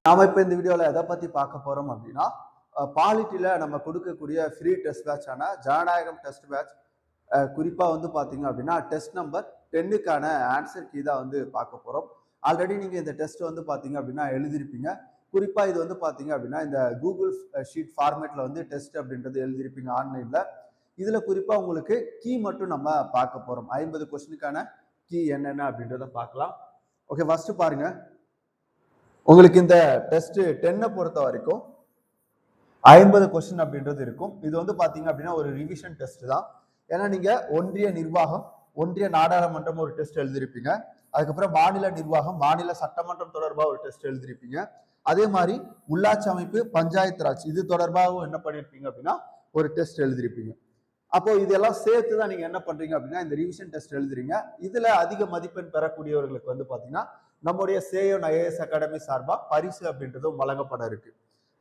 நாம இப்ப இந்த வீடியோல எதை பத்தி பார்க்க போறோம் அப்படின்னா, பாலிட்டில நம்ம கொடுக்கக்கூடிய ஃப்ரீ டெஸ்ட் பேட்சான ஜனநாயகம் டெஸ்ட் பேட்ச், குறிப்பா வந்து பாத்தீங்க அப்படின்னா டெஸ்ட் நம்பர் 10க்கான ஆன்சர் கீ தான் வந்து பார்க்க போறோம். ஆல்ரெடி நீங்க இந்த டெஸ்ட் வந்து பாத்தீங்க அப்படின்னா எழுதிருப்பீங்க. குறிப்பா இது வந்து பாத்தீங்க அப்படின்னா இந்த கூகுள் ஷீட் ஃபார்மேட்ல வந்து டெஸ்ட் அப்படின்றது எழுதிருப்பீங்க ஆன்லைன்ல. இதுல குறிப்பா உங்களுக்கு கீ மட்டும் நம்ம பார்க்க போறோம். 50 கொஸ்டினுக்கான கீ என்னென்ன அப்படின்றத பார்க்கலாம். ஓகே, ஃபர்ஸ்ட் பாருங்க. உங்களுக்கு இந்த டெஸ்ட் 10 பொறுத்த வரைக்கும் 50 கொஸ்டின் அப்படின்றது இருக்கும். இது வந்து பாத்தீங்க அப்படின்னா ஒரு ரிவிஷன் டெஸ்ட் தான். ஏன்னா நீங்க ஒன்றிய நிர்வாகம், ஒன்றிய நாடாளுமன்றம் ஒரு டெஸ்ட் எழுதிருப்பீங்க. அதுக்கப்புறம் மாநில நிர்வாகம், மாநில சட்டமன்றம் தொடர்பா ஒரு டெஸ்ட் எழுதிருப்பீங்க. அதே மாதிரி உள்ளாட்சி அமைப்பு, பஞ்சாயத்து ராஜ் இது தொடர்பாகவும் என்ன பண்ணிருப்பீங்க அப்படின்னா ஒரு டெஸ்ட் எழுதிருப்பீங்க. அப்போ இதெல்லாம் சேர்த்து தான் நீங்க என்ன பண்றீங்க அப்படின்னா இந்த ரிவிஷன் டெஸ்ட் எழுதுறீங்க. இதுல அதிக மதிப்பெண் பெறக்கூடியவர்களுக்கு வந்து பாத்தீங்கன்னா நம்முடைய சேயோன் ஐஏஎஸ் அகாடமி சார்பா பரிசு அப்படின்றதும் வழங்கப்பட இருக்கு.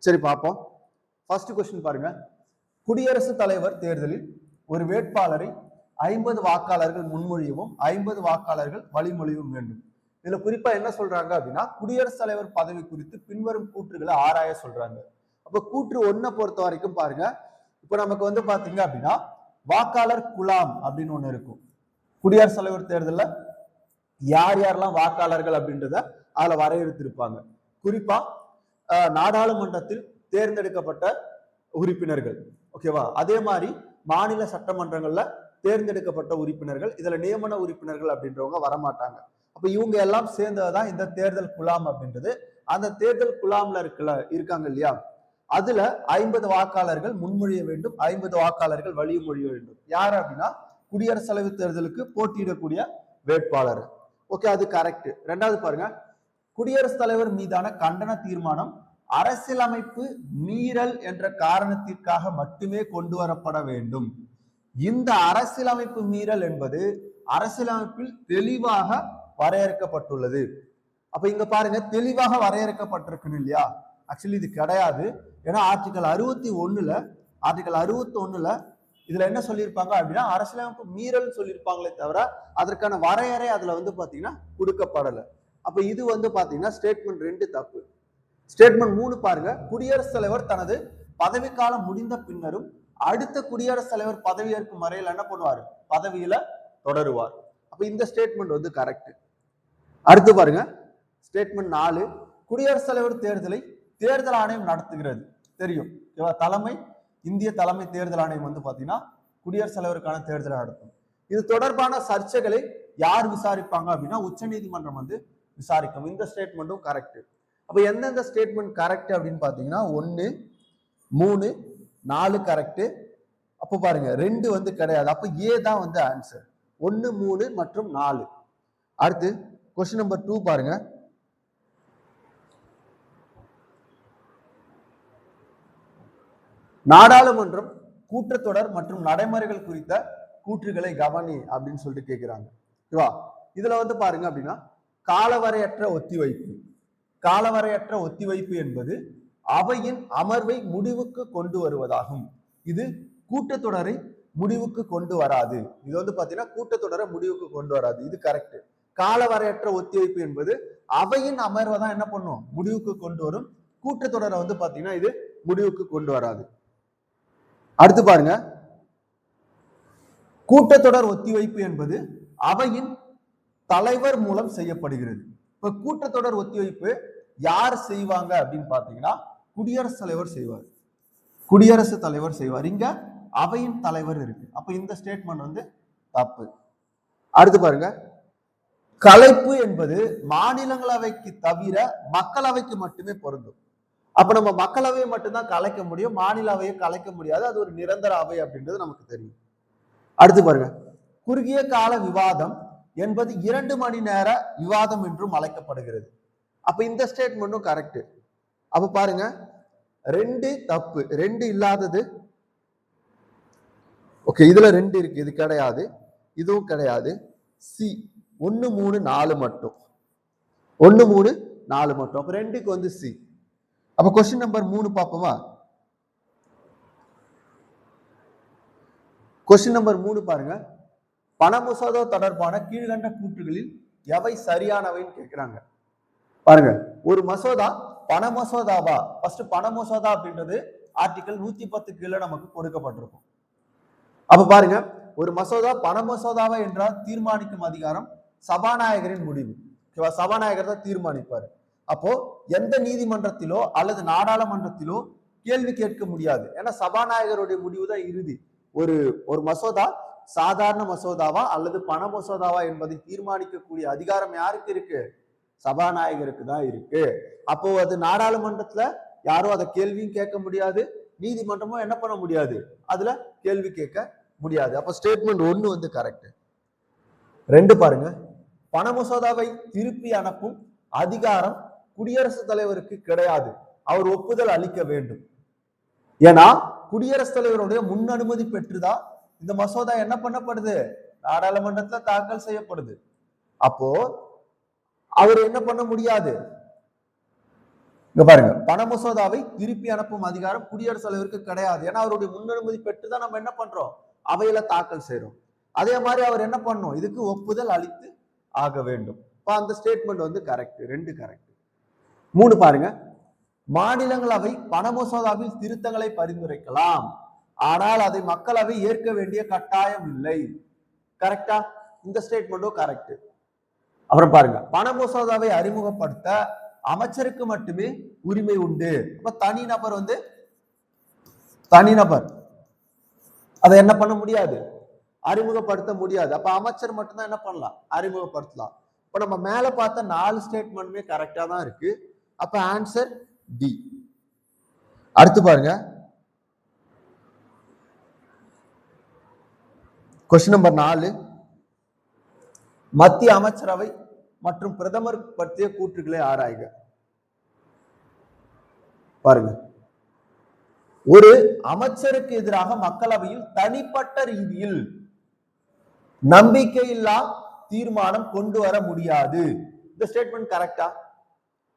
சரி பார்ப்போம். ஃபர்ஸ்ட் கொஸ்டின் பாருங்க. குடியரசுத் தலைவர் தேர்தலில் ஒரு வேட்பாளரை 50 வாக்காளர்கள் முன்மொழியவும் 50 வாக்காளர்கள் வழிமொழியவும் வேண்டும். இதுல குறிப்பா என்ன சொல்றாங்க அப்படின்னா குடியரசுத் தலைவர் பதவி குறித்து பின்வரும் கூற்றுகளை ஆராய சொல்றாங்க. அப்ப கூற்று 1 பொறுத்த வரைக்கும் பாருங்க. இப்ப நமக்கு வந்து பாத்தீங்க அப்படின்னா வாக்காளர் குலாம் அப்படின்னு ஒண்ணு இருக்கும். குடியரசுத் தலைவர் தேர்தல்ல யார் யாரெல்லாம் வாக்காளர்கள் அப்படின்றத அதுல வரையறுத்திருப்பாங்க. குறிப்பா நாடாளுமன்றத்தில் தேர்ந்தெடுக்கப்பட்ட உறுப்பினர்கள், ஓகேவா? அதே மாதிரி மாநில சட்டமன்றங்கள்ல தேர்ந்தெடுக்கப்பட்ட உறுப்பினர்கள், இதுல நியமன உறுப்பினர்கள் அப்படின்றவங்க வரமாட்டாங்க. அப்ப இவங்க எல்லாம் சேர்ந்ததுதான் இந்த தேர்தல் குலாம் அப்படின்றது. அந்த தேர்தல் குலாம்ல இருக்காங்க இல்லையா, அதுல 50 வாக்காளர்கள் முன்மொழிய வேண்டும், 50 வாக்காளர்கள் வழிமொழிய வேண்டும். யார் அப்படின்னா குடியரசுத் தலைவர் தேர்தலுக்கு போட்டியிடக்கூடிய வேட்பாளர். ஓகே, அது கரெக்ட். ரெண்டாவது பாருங்க. குடியரசுத் தலைவர் மீதான கண்டன தீர்மானம் அரசியலமைப்பு மீறல் என்ற காரணத்திற்காக மட்டுமே கொண்டு வரப்பட வேண்டும். இந்த அரசியலமைப்பு மீறல் என்பது அரசியலமைப்பில் தெளிவாக வரையறுக்கப்பட்டுள்ளது. அப்ப இங்க பாருங்க, தெளிவாக வரையறுக்கப்பட்டிருக்குன்னு இல்லையா? ஆக்சுவலி இது கிடையாது. ஏன்னா ஆர்டிகல் 61ல இதுல என்ன சொல்லியிருப்பாங்க அப்படின்னா அரசியலமைப்பு மீறல் சொல்லியிருப்பாங்களே தவிர அதற்கான வரையறை அதுல வந்து பாத்தீங்கன்னா கொடுக்கப்படலை. அப்ப இது வந்து பாத்தீங்கன்னா ஸ்டேட்மெண்ட் 2 தப்பு. ஸ்டேட்மெண்ட் 3 பாருங்க. குடியரசுத் தலைவர் தனது பதவிக்காலம் முடிந்த பின்னரும் அடுத்த குடியரசுத் தலைவர் பதவியேற்கும் வரையில் என்ன பண்ணுவார்? பதவியில தொடருவார். அப்ப இந்த ஸ்டேட்மெண்ட் வந்து கரெக்ட். அடுத்து பாருங்க. ஸ்டேட்மெண்ட் 4. குடியரசுத் தலைவர் தேர்தலை தேர்தல் ஆணையம் நடத்துகிறது. தெரியும், இந்திய தலைமை தேர்தல் ஆணையம் வந்து பாத்தீங்கன்னா குடியரசுத் தலைவருக்கான தேர்தலை நடத்தும். இது தொடர்பான சர்ச்சைகளை யார் விசாரிப்பாங்க அப்படின்னா உச்ச நீதிமன்றம் வந்து விசாரிக்கும். இந்த ஸ்டேட்மெண்ட்டும் கரெக்ட். அப்ப எந்தெந்த ஸ்டேட்மெண்ட் கரெக்ட் அப்படின்னு பாத்தீங்கன்னா 1, 3, 4 கரெக்ட். அப்ப பாருங்க 2 வந்து கிடையாது. அப்ப ஏ தான் வந்து ஆன்சர். 1, 3 மற்றும் 4. அடுத்து கொஸ்டின் நம்பர் 2 பாருங்க. நாடாளுமன்றம் கூட்டத்தொடர் மற்றும் நடைமுறைகள் குறித்த கூற்றுகளை கவனி அப்படின்னு சொல்லிட்டு கேட்கிறாங்க. இதுல வந்து பாருங்க அப்படின்னா காலவரையற்ற ஒத்திவைப்பு. காலவரையற்ற ஒத்திவைப்பு என்பது அவையின் அமர்வை முடிவுக்கு கொண்டு வருவதாகும். இது கூட்டத்தொடரை முடிவுக்கு கொண்டு வராது. இது வந்து பாத்தீங்கன்னா கூட்டத்தொடரை முடிவுக்கு கொண்டு வராது. இது கரெக்ட். காலவரையற்ற ஒத்திவைப்பு என்பது அவையின் அமர்வை தான் என்ன பண்ணும்? முடிவுக்கு கொண்டு வரும். கூட்டத்தொடரை வந்து பாத்தீங்கன்னா இது முடிவுக்கு கொண்டு வராது. அடுத்து பாருங்க. கூட்டத்தொடர் ஒத்திவைப்பு என்பது அவையின் தலைவர் மூலம் செய்யப்படுகிறது. இப்ப கூட்டத்தொடர் ஒத்திவைப்பு யார் செய்வாங்க அப்படின்னு பாத்தீங்கன்னா குடியரசுத் தலைவர் செய்வார். குடியரசுத் தலைவர் செய்வார். இங்க அவையின் தலைவர் இருக்கு. அப்ப இந்த ஸ்டேட்மெண்ட் வந்து தப்பு. அடுத்து பாருங்க. கலைப்பு என்பது மாநிலங்களவைக்கு தவிர மக்களவைக்கு மட்டுமே பொருந்தும். அப்ப நம்ம மக்களவையை மட்டும்தான் கலைக்க முடியும், மாநில அவையை கலைக்க முடியாது. அது ஒரு நிரந்தர அவை அப்படின்றது நமக்கு தெரியும். அடுத்து பாருங்க. குறுகிய கால விவாதம் என்பது 2 மணி நேர விவாதம் என்றும் அழைக்கப்படுகிறது. அப்ப இந்த ஸ்டேட்மெண்ட்டும் கரெக்ட். அப்ப பாருங்க 2 தப்பு. 2 இல்லாதது ஓகே, இதுல 2 இருக்கு, இது கிடையாது, இதுவும் கிடையாது. சி 1, 3, 4 மட்டும். 1, 3, 4 மட்டும். அப்ப 2க்கு வந்து சி. அப்ப கொஸ்டின் நம்பர் 3 பார்ப்போமா? கொஸ்டின் நம்பர் 3 பாருங்க. பண மசோதா தொடர்பான கீழ்கண்ட கூற்றுகளில் எவை சரியானவைன்னு கேட்கிறாங்க. பாருங்க, ஒரு மசோதா பண மசோதாவா? ஃபர்ஸ்ட் பண மசோதா அப்படின்றது ஆர்டிகல் 110 கீழே நமக்கு கொடுக்கப்பட்டிருக்கும். அப்ப பாருங்க, ஒரு மசோதா பண மசோதாவா என்றால் தீர்மானிக்கும் அதிகாரம் சபாநாயகரின் முடிவு. சபாநாயகர் தான் தீர்மானிப்பாரு. அப்போ எந்த நீதிமன்றத்திலோ அல்லது நாடாளுமன்றத்திலோ கேள்வி கேட்க முடியாது. ஏன்னா சபாநாயகருடைய முடிவு தான் இறுதி. ஒரு மசோதா சாதாரண மசோதாவா அல்லது பண மசோதாவா என்பதை தீர்மானிக்கக்கூடிய அதிகாரம் யாருக்கு இருக்கு? சபாநாயகருக்கு தான் இருக்கு. அப்போ அது நாடாளுமன்றத்துல யாரும் அதை கேள்வியும் கேட்க முடியாது, நீதிமன்றமும் என்ன பண்ண முடியாது, அதுல கேள்வி கேட்க முடியாது. அப்ப ஸ்டேட்மெண்ட் 1 வந்து கரெக்ட். 2 பாருங்க, பண மசோதாவை திருப்பி அனுப்பும் அதிகாரம் குடியரசுத் தலைவருக்கு கிடையாது, அவர் ஒப்புதல் அளிக்க வேண்டும். ஏன்னா குடியரசுத் தலைவருடைய முன் அனுமதி பெற்றுதான் இந்த மசோதா என்ன பண்ணப்படுது, நாடாளுமன்றத்துல தாக்கல் செய்யப்படுது. அப்போ அவர் என்ன பண்ண முடியாது. இங்க பாருங்க, பண மசோதாவை திருப்பி அனுப்பும் அதிகாரம் குடியரசுத் தலைவருக்கு கிடையாது. ஏன்னா அவருடைய முன் அனுமதி பெற்றுதான் நம்ம என்ன பண்றோம், அவையில தாக்கல் செய்யறோம். அதே மாதிரி அவர் என்ன பண்ணணும், இதுக்கு ஒப்புதல் அளித்து ஆக வேண்டும். அந்த ஸ்டேட்மெண்ட் வந்து கரெக்ட். 2 கரெக்ட். 3 பாருங்க, மாநிலங்களவை பண மசோதாவில் திருத்தங்களை பரிந்துரைக்கலாம், ஆனால் அதை மக்களவை ஏற்க வேண்டிய கட்டாயம் இல்லை. கரெக்டா? இந்த ஸ்டேட்மெண்ட்டும் கரெக்ட். அப்புறம் பாருங்க, பண மசோதாவை அறிமுகப்படுத்த அமைச்சருக்கு மட்டுமே உரிமை உண்டு. அப்ப தனிநபர் அதை என்ன பண்ண முடியாது, அறிமுகப்படுத்த முடியாது. அப்ப அமைச்சர் மட்டும்தான் என்ன பண்ணலாம், அறிமுகப்படுத்தலாம். இப்ப நம்ம மேல பார்த்த 4 ஸ்டேட்மெண்ட்டுமே கரெக்டா தான் இருக்கு. அப்ப ஆன்சர் டி. அடுத்து பாருங்க, கொஸ்டின் நம்பர் 4, மத்திய அமைச்சரவை மற்றும் பிரதமர் பற்றிய கூற்றுக்களை ஆராய்க. பாருங்க, ஒரு அமைச்சருக்கு எதிராக மக்களவையில் தனிப்பட்ட ரீதியில் நம்பிக்கையில்லா தீர்மானம் கொண்டு வர முடியாது. இந்த ஸ்டேட்மெண்ட் கரெக்டா?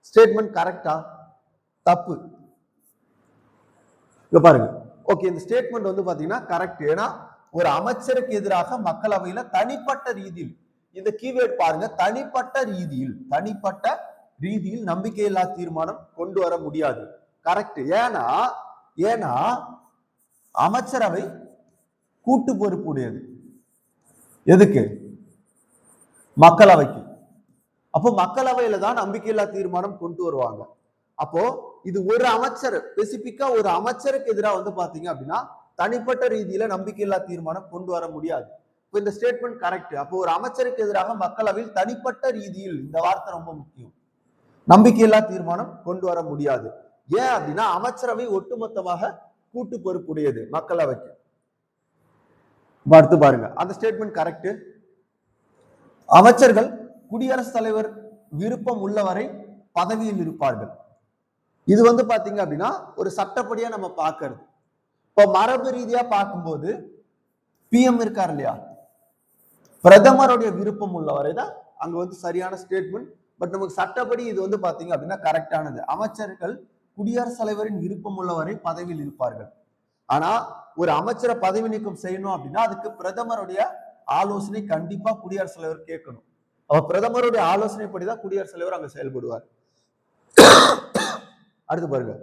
ஸ்டேட்மெண்ட் கரெக்டா? தப்பு. இங்க பாருங்க, ஓகே, இந்த ஸ்டேட்மெண்ட் வந்து பாத்தீங்கன்னா கரெக்ட். ஏன்னா ஒரு அமைச்சருக்கு எதிராக மக்களவையில தனிப்பட்ட ரீதியில், இந்த கீவேர்ட் பாருங்க, தனிப்பட்ட ரீதியில் நம்பிக்கையில்லா தீர்மானம் கொண்டு வர முடியாது. கரெக்ட். ஏன்னா அமைச்சரவை கூட்டு பொறுப்புடையது. எதுக்கு? மக்களவைக்கு. அப்போ மக்களவையில தான் நம்பிக்கையில்லா தீர்மானம் கொண்டு வருவாங்க. அப்போ இது ஒரு அமைச்சர் ஸ்பெசிபிக்கா ஒரு அமைச்சருக்கு எதிராக வந்து பாத்தீங்க அப்படின்னா தனிப்பட்ட ரீதியில நம்பிக்கையில்லா தீர்மானம் கொண்டு வர முடியாது. இப்போ இந்த ஸ்டேட்மெண்ட் கரெக்ட். அப்போ ஒரு அமைச்சருக்கு எதிராக மக்களவையில் தனிப்பட்ட ரீதியில், இந்த வார்த்தை ரொம்ப முக்கியம், நம்பிக்கையில்லா தீர்மானம் கொண்டு வர முடியாது. ஏன் அப்படின்னா அமைச்சரவை ஒட்டுமொத்தமாக கூட்டு பொறுப்புடையது மக்களவைக்கு. அடுத்து பாருங்க, அந்த ஸ்டேட்மெண்ட் கரெக்ட். அமைச்சர்கள் குடியரசுத் தலைவர் விருப்பம் உள்ளவரை பதவியில் இருப்பார்கள். இது வந்து பாத்தீங்க அப்படின்னா ஒரு சட்டப்படியா நம்ம பார்க்கிறது. இப்போ மரபு ரீதியா பார்க்கும்போது பிஎம் இருக்கார் இல்லையா, பிரதமருடைய விருப்பம் உள்ளவரை தான் அங்க வந்து சரியான ஸ்டேட்மெண்ட். பட் நமக்கு சட்டப்படி இது வந்து பாத்தீங்க அப்படின்னா கரெக்டானது. அமைச்சர்கள் குடியரசுத் தலைவரின் விருப்பம் உள்ளவரை பதவியில் இருப்பார்கள். ஆனா ஒரு அமைச்சரை பதவி நீக்கம் செய்யணும் அப்படின்னா அதுக்கு பிரதமருடைய ஆலோசனை கண்டிப்பா குடியரசுத் தலைவர் கேட்கணும். அவர் பிரதமருடைய ஆலோசனைப்படிதான் குடியரசுத் தலைவர் அங்க செயல்படுவார். அடுத்து பாருங்க,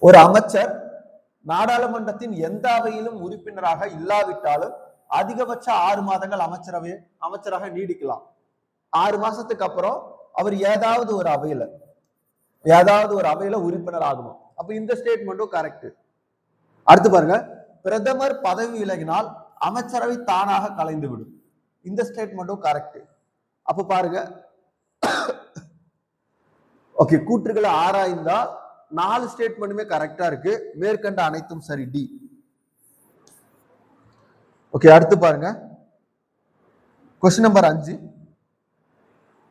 ஒரு அமைச்சர் நாடாளுமன்றத்தின் எந்த அவையிலும் உறுப்பினராக இல்லாவிட்டாலும் அதிகபட்ச 6 மாதங்கள் அமைச்சராக நீடிக்கலாம். 6 மாசத்துக்கு அப்புறம் அவர் ஏதாவது ஒரு அவையில உறுப்பினர் ஆகணும். அப்ப இந்த ஸ்டேட்மெண்ட்டும் கரெக்ட். அடுத்து பாருங்க, பிரதமர் பதவி விலகினால் அமைச்சரவை தானாக கலைந்து விடும். இந்த ஸ்டேட்மெண்ட்டும் கரெக்ட். அப்ப பாருங்க, ஓகே, கூற்றுகளை ஆராய்ந்தா 4 ஸ்டேட்மெண்ட்டுமே கரெக்டா இருக்கு. மேற்கண்ட அனைத்தும் சரி, டி. ஓகே, அடுத்து பாருங்க, கொஸ்டின் நம்பர் 5,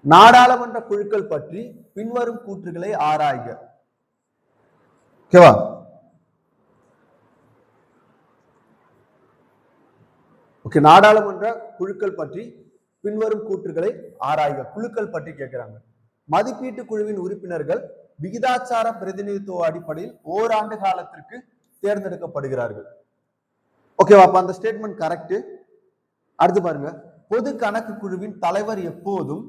நாடாளுமன்ற குழுக்கள் பற்றி பின்வரும் கூற்றுகளை ஆராய்க. ஓகேவா? ஓகே, நாடாளுமன்ற குழுக்கள் பற்றி பின்வரும் கூற்றுகளை ஆராய்க. குழுக்கள் பற்றி கேட்கிறாங்க. மதிப்பீட்டு குழுவின் உறுப்பினர்கள் விகிதாச்சார பிரதிநிதித்துவ அடிப்படையில் ஓராண்டு காலத்திற்கு தேர்ந்தெடுக்கப்படுகிறார்கள். ஓகேவா? அப்ப அந்த ஸ்டேட்மெண்ட் கரெக்ட். அடுத்து பாருங்க, பொது கணக்கு குழுவின் தலைவர் எப்போதும்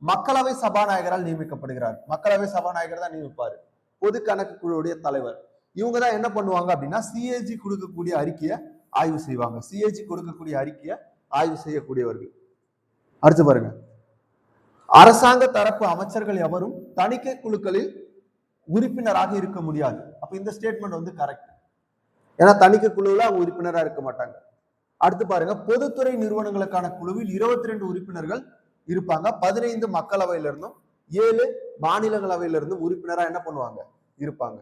மக்களவை சபாநாயகரால் நியமிக்கப்படுகிறார். மக்களவை சபாநாயகர் தான் நியமிப்பாரு. பொது கணக்கு குழுவுடைய தலைவர். இவங்க தான் என்ன பண்ணுவாங்க அப்படின்னா சிஏஜி கொடுக்கக்கூடிய அறிக்கையை ஆய்வு செய்வாங்க. சிஏஜி கொடுக்கக்கூடிய அறிக்கையை ஆய்வு செய்யக்கூடியவர்கள். அடுத்து பாருங்க, அரசாங்க தரப்பு அமைச்சர்கள் எவரும் தணிக்கை குழுக்களில் உறுப்பினராக இருக்க முடியாது. அப்ப இந்த ஸ்டேட்மெண்ட் வந்து கரெக்ட். ஏன்னா தணிக்கை குழுவில் அவங்க உறுப்பினராக இருக்க மாட்டாங்க. அடுத்து பாருங்க, பொதுத்துறை நிறுவனங்களுக்கான குழுவில் 22 உறுப்பினர்கள் இருப்பாங்க. 15 மக்களவையில இருந்தும் 7 மாநிலங்களவையில இருந்தும் உறுப்பினரா என்ன பண்ணுவாங்க, இருப்பாங்க.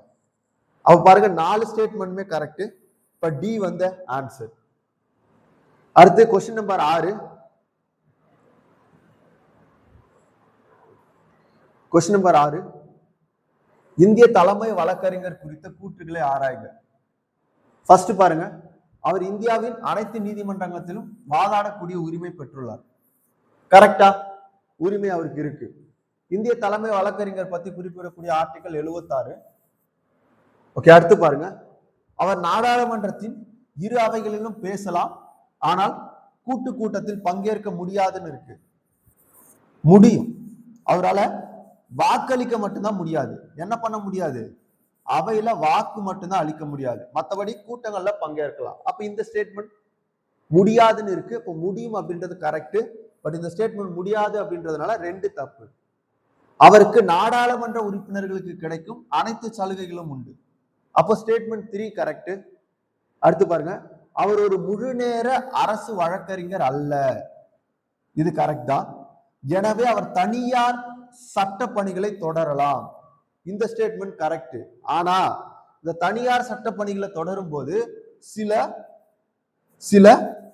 அப்ப பாருங்க 4 ஸ்டேட்மெண்ட்டுமே கரெக்ட். இப்ப டி வந்த ஆன்சர். அடுத்து கொஸ்டின் நம்பர் 6. கொஸ்டின் நம்பர் 6, இந்திய தலைமை வழக்கறிஞர் குறித்த கூற்றுகளை ஆராய்க. ஃபர்ஸ்ட் பாருங்க, அவர் இந்தியாவின் அனைத்து நீதிமன்றங்களிலும் வாதாடக்கூடிய உரிமை பெற்றுள்ளார். கரெக்டா? உரிமை அவருக்கு இருக்கு. இந்திய தலைமை வழக்கறிஞர் பத்தி குறிப்பிடக்கூடிய ஆர்டிகல் 76. ஓகே, அடுத்து பாருங்க, அவர் நாடாளுமன்றத்தின் இரு அவைகளிலும் பேசலாம், ஆனால் கூட்டத்தில் பங்கேற்க முடியாதுன்னு இருக்கு. முடியும், அவரால் வாக்களிக்க மட்டும்தான் முடியாது. என்ன பண்ண முடியாது? அவையில வாக்கு மட்டும்தான் அளிக்க முடியாது. மற்றபடி கூட்டங்கள்ல பங்கேற்கலாம். அப்ப இந்த ஸ்டேட்மெண்ட் முடியாதுன்னு இருக்கு. இப்போ முடியும் அப்படின்றது கரெக்ட். பட் இந்த ஸ்டேட்மெண்ட் முடியாது அப்படின்றதுனால 2 தப்பு. அவருக்கு நாடாளுமன்ற உறுப்பினர்களுக்கு கிடைக்கும் அனைத்து சலுகைகளும் உண்டு. அப்போ ஸ்டேட்மெண்ட் 3 கரெக்ட். அடுத்து பாருங்க, அவர் ஒரு முழு நேர அரசு வழக்கறிஞர் அல்ல. இது கரெக்ட் தான். எனவே அவர் தனியார் சட்ட பணிகளை தொடரலாம். இந்த ஸ்டேட்மெண்ட் கரெக்ட். ஆனா இந்த தனியார் சட்ட பணிகளை தொடரும் போது சில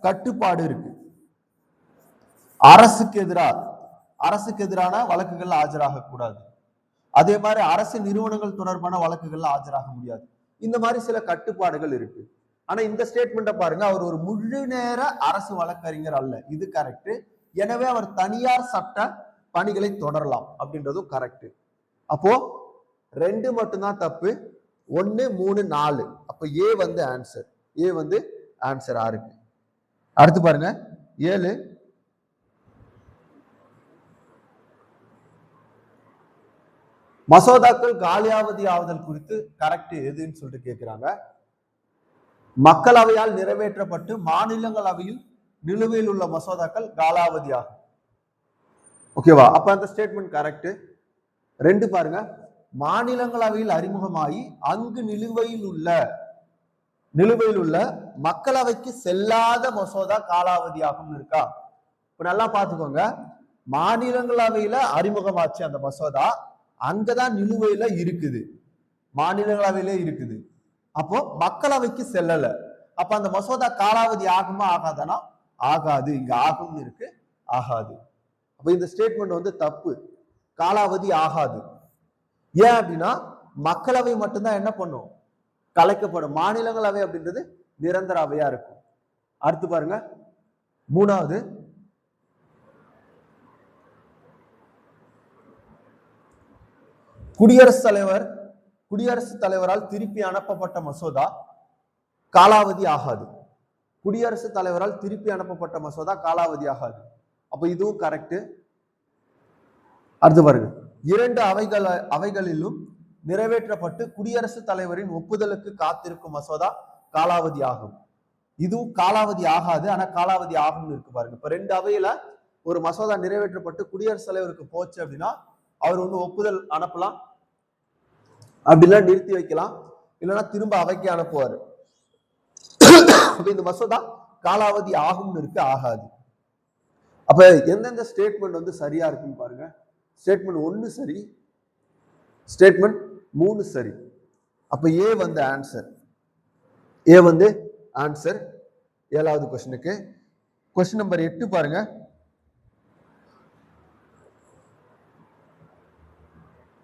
கட்டுப்பாடு இருக்கு. அரசுக்கு எதிரான வழக்குகள் ஆஜராக கூடாது. அதே மாதிரி அரசு நிறுவனங்கள் தொடர்பான வழக்குகள் ஆஜராக முடியாது. இந்த மாதிரி சில கட்டுப்பாடுகள் இருக்கு. ஆனா இந்த ஸ்டேட்மெண்ட்டை பாருங்க, அவர் ஒரு முழு நேர அரசு வழக்கறிஞர் அல்ல. இது கரெக்ட். எனவே அவர் தனியார் சட்ட பணிகளை தொடரலாம் அப்படின்றதும் கரெக்ட். அப்போ 2 மட்டும்தான் தப்பு. 1, 3, 4. அப்ப ஏ வந்து ஆன்சர். ஏ வந்து ஆன்சர் 6க்கு. அடுத்து பாருங்க 7, மசோதாக்கள் காலியாவதி ஆவதல் குறித்து கரெக்ட் எதுன்னு சொல்லிட்டு கேட்கிறாங்க. மக்களவையால் நிறைவேற்றப்பட்டு மாநிலங்களவையில் நிலுவையில் உள்ள மசோதாக்கள் காலாவதி ஆகும். ஓகேவா? அப்ப அந்த ஸ்டேட்மெண்ட் கரெக்ட். 2 பாருங்க, மாநிலங்களவையில் அறிமுகமாகி அங்கு நிலுவையில் உள்ள மக்களவைக்கு செல்லாத மசோதா காலாவதியாகும் இருக்கா? இப்ப நல்லா பாத்துக்கோங்க, மாநிலங்களவையில அறிமுகமாச்சு அந்த மசோதா, அங்கதான் நிலுவையில இருக்குது, மாநிலங்களவையில இருக்குது. அப்போ மக்களவைக்கு செல்லல. அப்ப அந்த மசோதா காலாவதி ஆகுமா ஆகாதானா? ஆகாது. இங்க ஆகும்னு இருக்கு, ஆகாது. அப்ப இந்த ஸ்டேட்மெண்ட் வந்து தப்பு. காலாவதி ஆகாது. ஏன் அப்படின்னா மக்களவை மட்டும்தான் என்ன பண்ணும், கலைக்கப்படும். மாநிலங்களவை அப்படின்றது நிரந்தர அவையா இருக்கும். அடுத்து பாருங்க 3வது, குடியரசுத் தலைவரால் திருப்பி அனுப்பப்பட்ட மசோதா காலாவதி ஆகாது. குடியரசுத் தலைவரால் திருப்பி அனுப்பப்பட்ட மசோதா காலாவதி ஆகாது. அப்ப இதுவும் கரெக்ட். அடுத்து பாருங்க, 2 அவைகளிலும் நிறைவேற்றப்பட்டு குடியரசுத் தலைவரின் ஒப்புதலுக்கு காத்திருக்கும் மசோதா காலாவதி ஆகும். இதுவும் காலாவதி ஆகாது, ஆனா காலாவதி ஆகும்னு இருக்கு பாருங்க. இப்ப 2 அவையில ஒரு மசோதா நிறைவேற்றப்பட்டு குடியரசுத் தலைவருக்கு போச்சு அப்படின்னா அவர் ஒண்ணு ஒப்புதல் அனுப்பலாம், அப்படிலாம் நிறுத்தி வைக்கலாம், இல்லைன்னா திரும்ப அவைக்கு அனுப்புவாரு. இந்த மசோதா காலாவதி ஆகும்னு இருக்கு, ஆகாது. அப்ப எந்தெந்த ஸ்டேட்மெண்ட் வந்து சரியா இருக்குன்னு பாருங்க. ஸ்டேட்மெண்ட் 1 சரி, ஸ்டேட்மெண்ட் 3 சரி. அப்ப ஏ வந்து ஆன்சர். ஏ வந்து ஆன்சர் 7வது கொஸ்டினுக்கு. கொஸ்டின் நம்பர் 8 பாருங்க.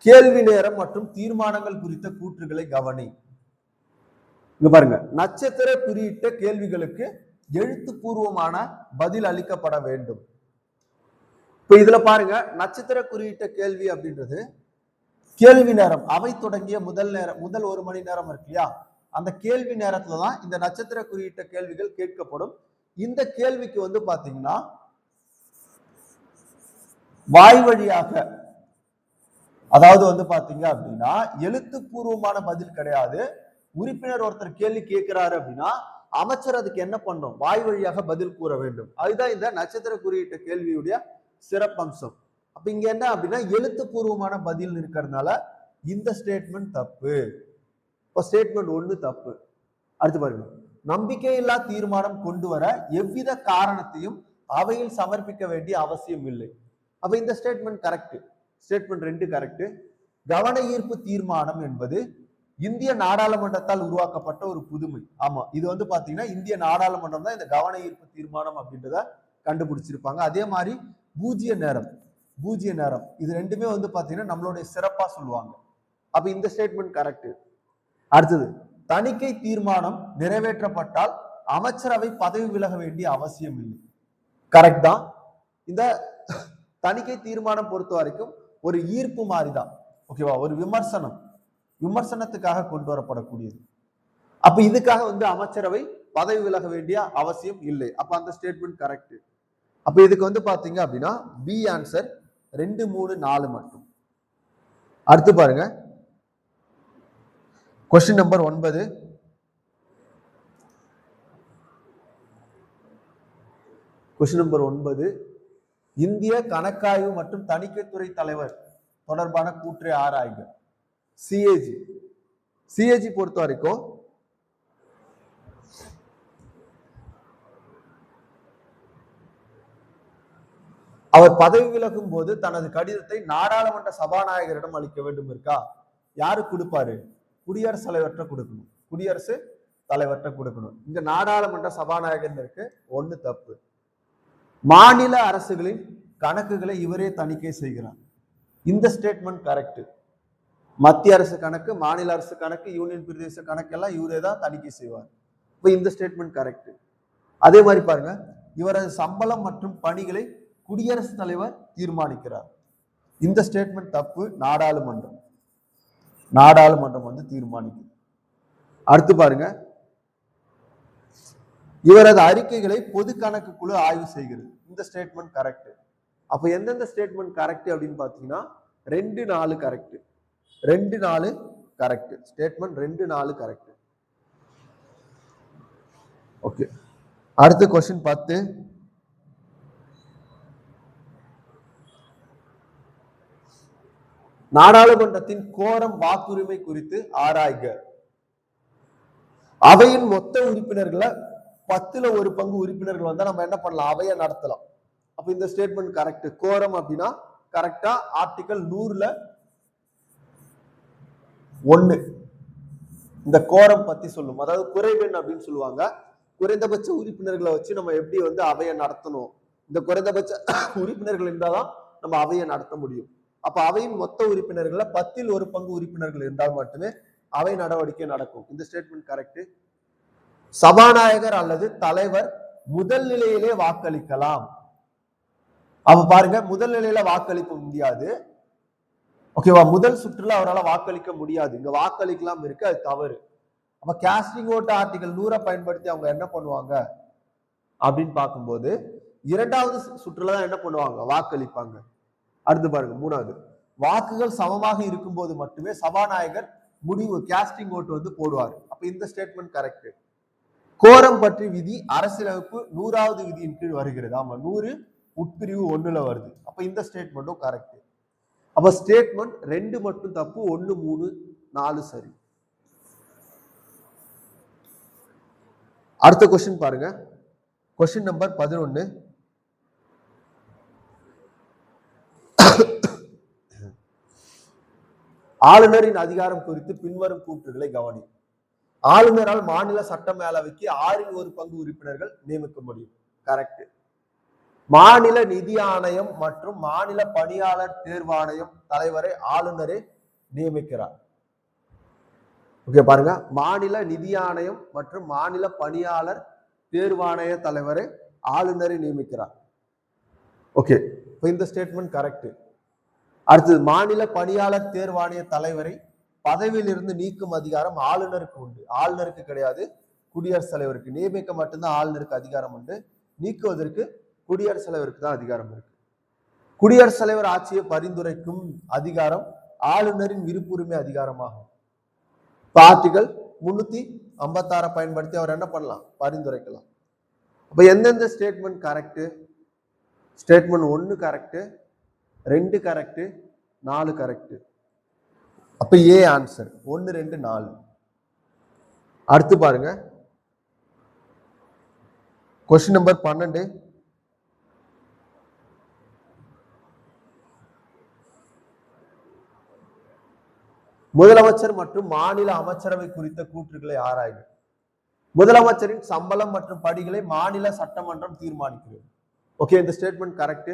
கேள்வி நேரம் மற்றும் தீர்மானங்கள் குறித்த கூற்றுகளை கவனி. இங்க பாருங்க, நட்சத்திர குறியிட்ட கேள்விகளுக்கு எழுத்துப்பூர்வமான பதில் அளிக்கப்பட வேண்டும். இப்ப இதுல பாருங்க, நட்சத்திர குறியிட்ட கேள்வி அப்படின்றது கேள்வி நேரம், அவை தொடங்கிய முதல் 1 மணி நேரம் இருக்கு இல்லையா, அந்த கேள்வி நேரத்துலதான் இந்த நட்சத்திர குறியிட்ட கேள்விகள் கேட்கப்படும். இந்த கேள்விக்கு வந்து பாத்தீங்கன்னா வாய் வழியாக, அதாவது வந்து பாத்தீங்க அப்படின்னா எழுத்துப்பூர்வமான பதில் கிடையாது. உறுப்பினர் ஒருத்தர் கேள்வி கேட்கிறாரு அப்படின்னா அமைச்சர் அதுக்கு என்ன பண்ணும்? வாய் வழியாக பதில் கூற வேண்டும். அதுதான் இந்த நட்சத்திர குறியீட்டு கேள்வியுடைய சிறப்பம்சம். அப்ப இங்க என்ன அப்படின்னா எழுத்துப்பூர்வமான பதில் இருக்கிறதுனால இந்த ஸ்டேட்மெண்ட் தப்பு. இப்போ ஸ்டேட்மெண்ட் 1 தப்பு. அடுத்து பாருங்க, நம்பிக்கையில்லா தீர்மானம் கொண்டு வர எவ்வித காரணத்தையும் அவையில் சமர்ப்பிக்க வேண்டிய அவசியம் இல்லை. அப்ப இந்த ஸ்டேட்மெண்ட் கரெக்ட். Statement 2 correct. கவன ஈர்ப்பு தீர்மானம் என்பது இந்திய நாடாளுமன்றத்தால் உருவாக்கப்பட்ட ஒரு புதுமை. ஆமா, இது வந்து பாத்தீங்கன்னா இந்திய நாடாளுமன்றம் தான் இந்த கவன ஈர்ப்பு தீர்மானம் அப்படின்றத கண்டுபிடிச்சிருப்பாங்க. அதே மாதிரி பூஜ்ய நேரம் இது ரெண்டுமே வந்து பாத்தீங்கன்னா நம்மளுடைய சிறப்பா சொல்லுவாங்க. அப்ப இந்த ஸ்டேட்மெண்ட் கரெக்ட். அடுத்தது, தணிக்கை தீர்மானம் நிறைவேற்றப்பட்டால் அமைச்சரவை பதவி விலக வேண்டிய அவசியம் இல்லை. கரெக்ட் தான். இந்த தணிக்கை தீர்மானம் பொறுத்த வரைக்கும் ஒரு ஈர்ப்பு மாதிரிதான், ஓகேவா? ஒரு விமர்சனத்துக்காக கொண்டு வரப்படக்கூடியது. அப்ப இதுக்காக வந்து அமைச்சரவை பதவி விலக வேண்டிய அவசியம் இல்லை. அப்ப அந்த ஸ்டேட்மெண்ட் கரெக்ட். அப்ப இதுக்கு வந்து பாத்தீங்க அப்படின்னா பி ஆன்சர் 2, 3, 4 மட்டும். அடுத்து பாருங்க, கொஸ்டின் நம்பர் 9. கொஸ்டின் நம்பர் 9, இந்திய கணக்காய்வு மற்றும் தணிக்கைத்துறை தலைவர் தொடர்பான கூற்றை ஆராய்க. சிஏஜி பொறுத்த வரைக்கும் அவர் பதவி விலகும் போது தனது கடிதத்தை நாடாளுமன்ற சபாநாயகரிடம் அளிக்க வேண்டும் இருக்கா? யாரு கொடுப்பாரு? குடியரசுத் தலைவர்கிட்ட கொடுக்கணும். குடியரசுத் தலைவர்கிட்ட கொடுக்கணும். இங்க நாடாளுமன்ற சபாநாயகர் இருக்கு, 1 தப்பு. மாநில அரசுகளின் கணக்குகளை இவரே தணிக்கை செய்கிறார். இந்த ஸ்டேட்மெண்ட் கரெக்ட். மத்திய அரசு கணக்கு, மாநில அரசு கணக்கு, யூனியன் பிரதேச கணக்கு எல்லாம் இவரே தான் தணிக்கை செய்வார். இப்ப இந்த ஸ்டேட்மெண்ட் கரெக்ட். அதே மாதிரி பாருங்க, இவரது சம்பளம் மற்றும் பணிகளை குடியரசுத் தலைவர் தீர்மானிக்கிறார். இந்த ஸ்டேட்மெண்ட் தப்பு. நாடாளுமன்றம் வந்து தீர்மானிக்கும். அடுத்து பாருங்க, இவரது அறிக்கைகளை பொது கணக்கு குழு ஆய்வு செய்கிறது. இந்த ஸ்டேட்மெண்ட் கரெக்ட். அப்ப எந்தெந்த ஸ்டேட்மெண்ட் கரெக்ட் அப்படின்னு பாத்தீங்கன்னா 2, 4 correct. 2, 4 correct. Statement 2, 4 correct. Okay, அடுத்த கொஸ்டின் 10. நாடாளுமன்றத்தின் கோரம் வாக்குரிமை குறித்து ஆராய்க. அவையின் மொத்த உறுப்பினர்களை 10ல் 1 பங்கு உறுப்பினர்கள் வந்தா நம்ம என்ன பண்ணலாம்? அவையை நடத்தலாம். அப்ப இந்த ஸ்டேட்மெண்ட் கரெக்ட். கோரம் அப்படின்னா கரெக்டா ஆர்டிகல் 100ல 1 இந்த கோரம் பத்தி சொல்லும். அதாவது குறைவெண் அப்படின்னு சொல்லுவாங்க. குறைந்தபட்ச உறுப்பினர்களை வச்சு நம்ம எப்படி வந்து அவையை நடத்தணும், இந்த குறைந்தபட்ச உறுப்பினர்கள் இருந்தாதான் நம்ம அவையை நடத்த முடியும். அப்ப அவையின் மொத்த உறுப்பினர்களை 10ல் 1 பங்கு உறுப்பினர்கள் இருந்தால் மட்டுமே அவை நடவடிக்கை நடக்கும். இந்த ஸ்டேட்மெண்ட் கரெக்ட். சபாநாயகர் அல்லது தலைவர் முதல் நிலையிலே வாக்களிக்கலாம். அப்ப பாருங்க, முதல் நிலையில வாக்களிக்க முடியாது, ஓகேவா? முதல் சுற்றுல அவரால் வாக்களிக்க முடியாது. இங்க வாக்களிக்கலாம் இருக்கு, அது தவறு. அப்ப கேஸ்டிங் ஓட்டு ஆர்டிகல் 100 பயன்படுத்தி அவங்க என்ன பண்ணுவாங்க அப்படின்னு பார்க்கும்போது 2வது சுற்றுல தான் என்ன பண்ணுவாங்க? வாக்களிப்பாங்க. அடுத்து பாருங்க, 3வது, வாக்குகள் சமமாக இருக்கும்போது மட்டுமே சபாநாயகர் முடிவு கேஸ்டிங் ஓட்டு வந்து போடுவார். அப்ப இந்த ஸ்டேட்மெண்ட் கரெக்ட். கோரம் பற்றி விதி அரசியலமைப்பு 100வது விதியின் கீழ் வருகிறது. ஆமா, 100 உட்பிரிவு 1ல வருது. அப்ப இந்த ஸ்டேட்மெண்ட்டும் கரெக்ட். அப்ப ஸ்டேட்மெண்ட் 2 மட்டும் தப்பு, 1, 3, 4 சரி. அடுத்த கொஸ்டின் பாருங்க, கொஸ்டின் நம்பர் 11. ஆளுநரின் அதிகாரம் குறித்து பின்வரும் கூற்றுகளை கவனி. ஆளுநரால் மாநில சட்ட மேலவைக்கு 6ல் 1 பங்கு உறுப்பினர்கள் நியமிக்க முடியும். கரெக்ட். மாநில நிதி ஆணையம் மற்றும் மாநில பணியாளர் தேர்வாணையம் தலைவரை ஆளுநரே நியமிக்கிறார். ஓகே பாருங்க, மாநில நிதி ஆணையம் மற்றும் மாநில பணியாளர் தேர்வாணைய தலைவரை ஆளுநரை நியமிக்கிறார். ஓகே, இப்போ இந்த ஸ்டேட்மெண்ட் கரெக்ட். அடுத்தது, மாநில பணியாளர் தேர்வாணைய தலைவரை பதவியில் இருந்து நீக்கும் அதிகாரம் ஆளுநருக்கு உண்டு. ஆளுநருக்கு கிடையாது, குடியரசுத் தலைவருக்கு. நியமிக்க மட்டும்தான் ஆளுநருக்கு அதிகாரம் உண்டு, நீக்குவதற்கு குடியரசுத் தலைவருக்கு தான் அதிகாரம் இருக்கு. குடியரசுத் தலைவர் ஆட்சியை பரிந்துரைக்கும் அதிகாரம் ஆளுநரின் விருப்புரிமை அதிகாரமாகும். ஆர்டிகல் 356 பயன்படுத்தி அவர் என்ன பண்ணலாம்? பரிந்துரைக்கலாம். அப்ப எந்தெந்த statement correct? Statement 1 correct, 2 correct, 4 correct. அப்ப ஏ ஆன்சர் 1 2 4. அடுத்து பாருங்க क्वेश्चन நம்பர் 12. முதலமைச்சர் மற்றும் மாநில அமைச்சரவை குறித்த கூற்றுகளை ஆராய்க. முதலமைச்சரின் சம்பளம் மற்றும் படிகளை மாநில சட்டமன்றம் தீர்மானிக்கிறது. ஓகே, இந்த ஸ்டேட்மெண்ட் கரெக்ட்.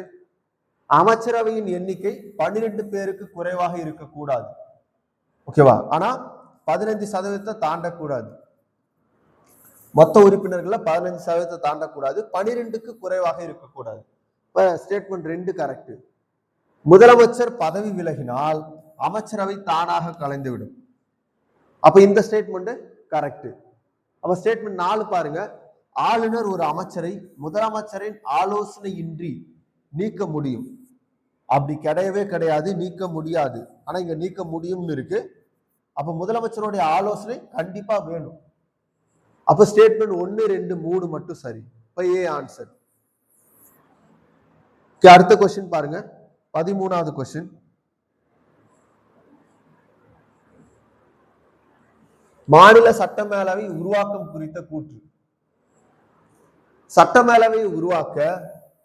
அமைச்சரவையின் எண்ணிக்கை 12 பேருக்கு குறைவாக இருக்கக்கூடாது. ஓகேவா? ஆனா 15% தாண்டக்கூடாது. மொத்த உறுப்பினர்கள் 15% தாண்டக்கூடாது. 12க்கு குறைவாக இருக்கக்கூடாது. Statement 2 correct. முதலமைச்சர் பதவி விலகினால் அமைச்சரவை தானாக கலைந்துவிடும். அப்ப இந்த ஸ்டேட்மெண்ட் கரெக்ட். அப்ப ஸ்டேட்மெண்ட் 4 பாருங்க. ஆளுநர் ஒரு அமைச்சரை முதலமைச்சரின் ஆலோசனையின்றி நீக்க முடியும். அப்படி கிடையவே கிடையாது, நீக்க முடியாது. ஆனா இங்க நீக்க முடியும்னு இருக்கு. அப்ப முதலமைச்சருடைய ஆலோசனை கண்டிப்பா வேணும். அப்ப ஸ்டேட்மெண்ட் 1 2 3 மட்டும் சரி. இப்ப ஏ ஆன்சர். அடுத்த क्वेश्चन பாருங்க, 13வது क्वेश्चन. மாநில சட்டமேலவை உருவாக்கம் குறித்த கூற்று. சட்டமேலவையை உருவாக்க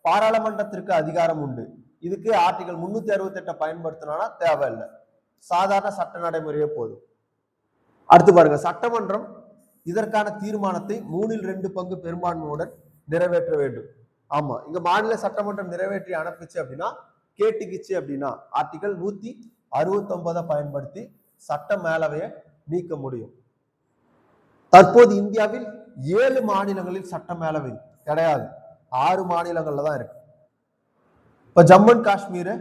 பாராளுமன்றத்திற்கு அதிகாரம் உண்டு. இதுக்கு ஆர்டிகல் 368 பயன்படுத்தினா தேவையில்லை, சாதாரண சட்ட நடைமுறையே போதும். அடுத்து பாருங்க, சட்டமன்றம் இதற்கான தீர்மானத்தை 3/2 பங்கு பெரும்பான்மையுடன் நிறைவேற்ற வேண்டும். ஆமா, இங்க மாநில சட்டமன்றம் நிறைவேற்றி அனுப்பிச்சு அப்படின்னா கேட்டுக்கிச்சு அப்படின்னா ஆர்டிகல் 169 பயன்படுத்தி சட்ட மேலவையை நீக்க முடியும். தற்போது இந்தியாவில் 7 மாநிலங்களில் சட்ட மேலவை கிடையாது, 6 மாநிலங்கள்ல தான் இருக்கு. இப்ப ஜம்மு அண்ட் காஷ்மீர்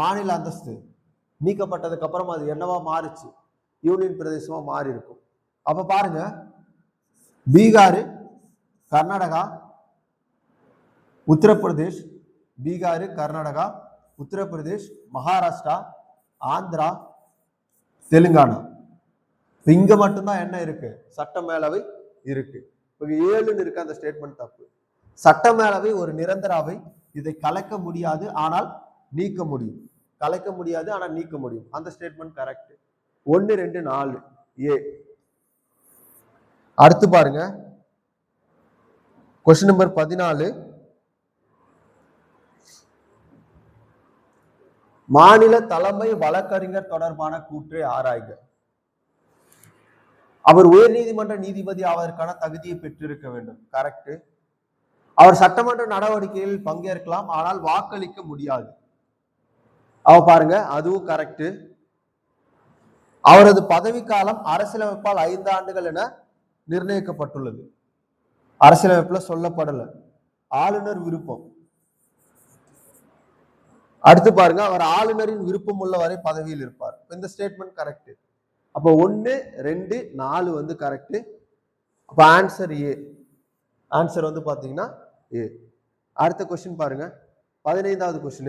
மாநில அந்தஸ்து நீக்கப்பட்டதுக்கு அப்புறம் அது என்னவா மாறிச்சு? யூனியன் பிரதேசமா மாறி இருக்கும். அப்ப பாருங்க, பீகார், கர்நாடகா, உத்தரப்பிரதேஷ், பீகார், கர்நாடகா, உத்தரப்பிரதேஷ், மகாராஷ்டிரா, ஆந்திரா, தெலுங்கானா. இங்க மட்டும்தான் என்ன இருக்கு? சட்ட மேலவை இருக்கு. 7 இருக்கு. அந்த ஸ்டேட்மெண்ட் தப்பு. சட்ட மேலவை ஒரு நிரந்தர அவை. இதை கலைக்க முடியாது, ஆனால் நீக்க முடியும். கலைக்க முடியாது, ஆனால் நீக்க முடியும். அந்த ஸ்டேட்மெண்ட் கரெக்ட். 1 2 4 ஏ. அடுத்து பாருங்க, क्वेश्चन நம்பர் 14. மாநில தலைமை வழக்கறிஞர் தொடர்பான கூற்றை ஆராய்க. அவர் உயர்நீதிமன்ற நீதிபதி ஆவதற்கான தகுதியை பெற்றிருக்க வேண்டும். கரெக்ட். அவர் சட்டமன்ற நடவடிக்கைகளில் பங்கேற்கலாம், ஆனால் வாக்களிக்க முடியாது. பாருங்க, அதுவும் கரெக்ட். அவரது பதவிக்காலம் அரசியலமைப்பால் 5 ஆண்டுகள் என நிர்ணயிக்கப்பட்டுள்ளது. அரசியலமைப்புல சொல்லப்படல, ஆளுநர் விருப்பம். அடுத்து பாருங்க, அவர் ஆளுநரின் விருப்பம் உள்ள வரை பதவியில் இருப்பார். இந்த ஸ்டேட்மெண்ட் கரெக்ட். அப்ப 1 2 4 வந்து கரெக்ட். அப்ப ஆன்சர் ஏ. ஆன்சர் வந்து பாத்தீங்கன்னா ஏ. அடுத்த क्वेश्चन பாருங்க, 15வது क्वेश्चन.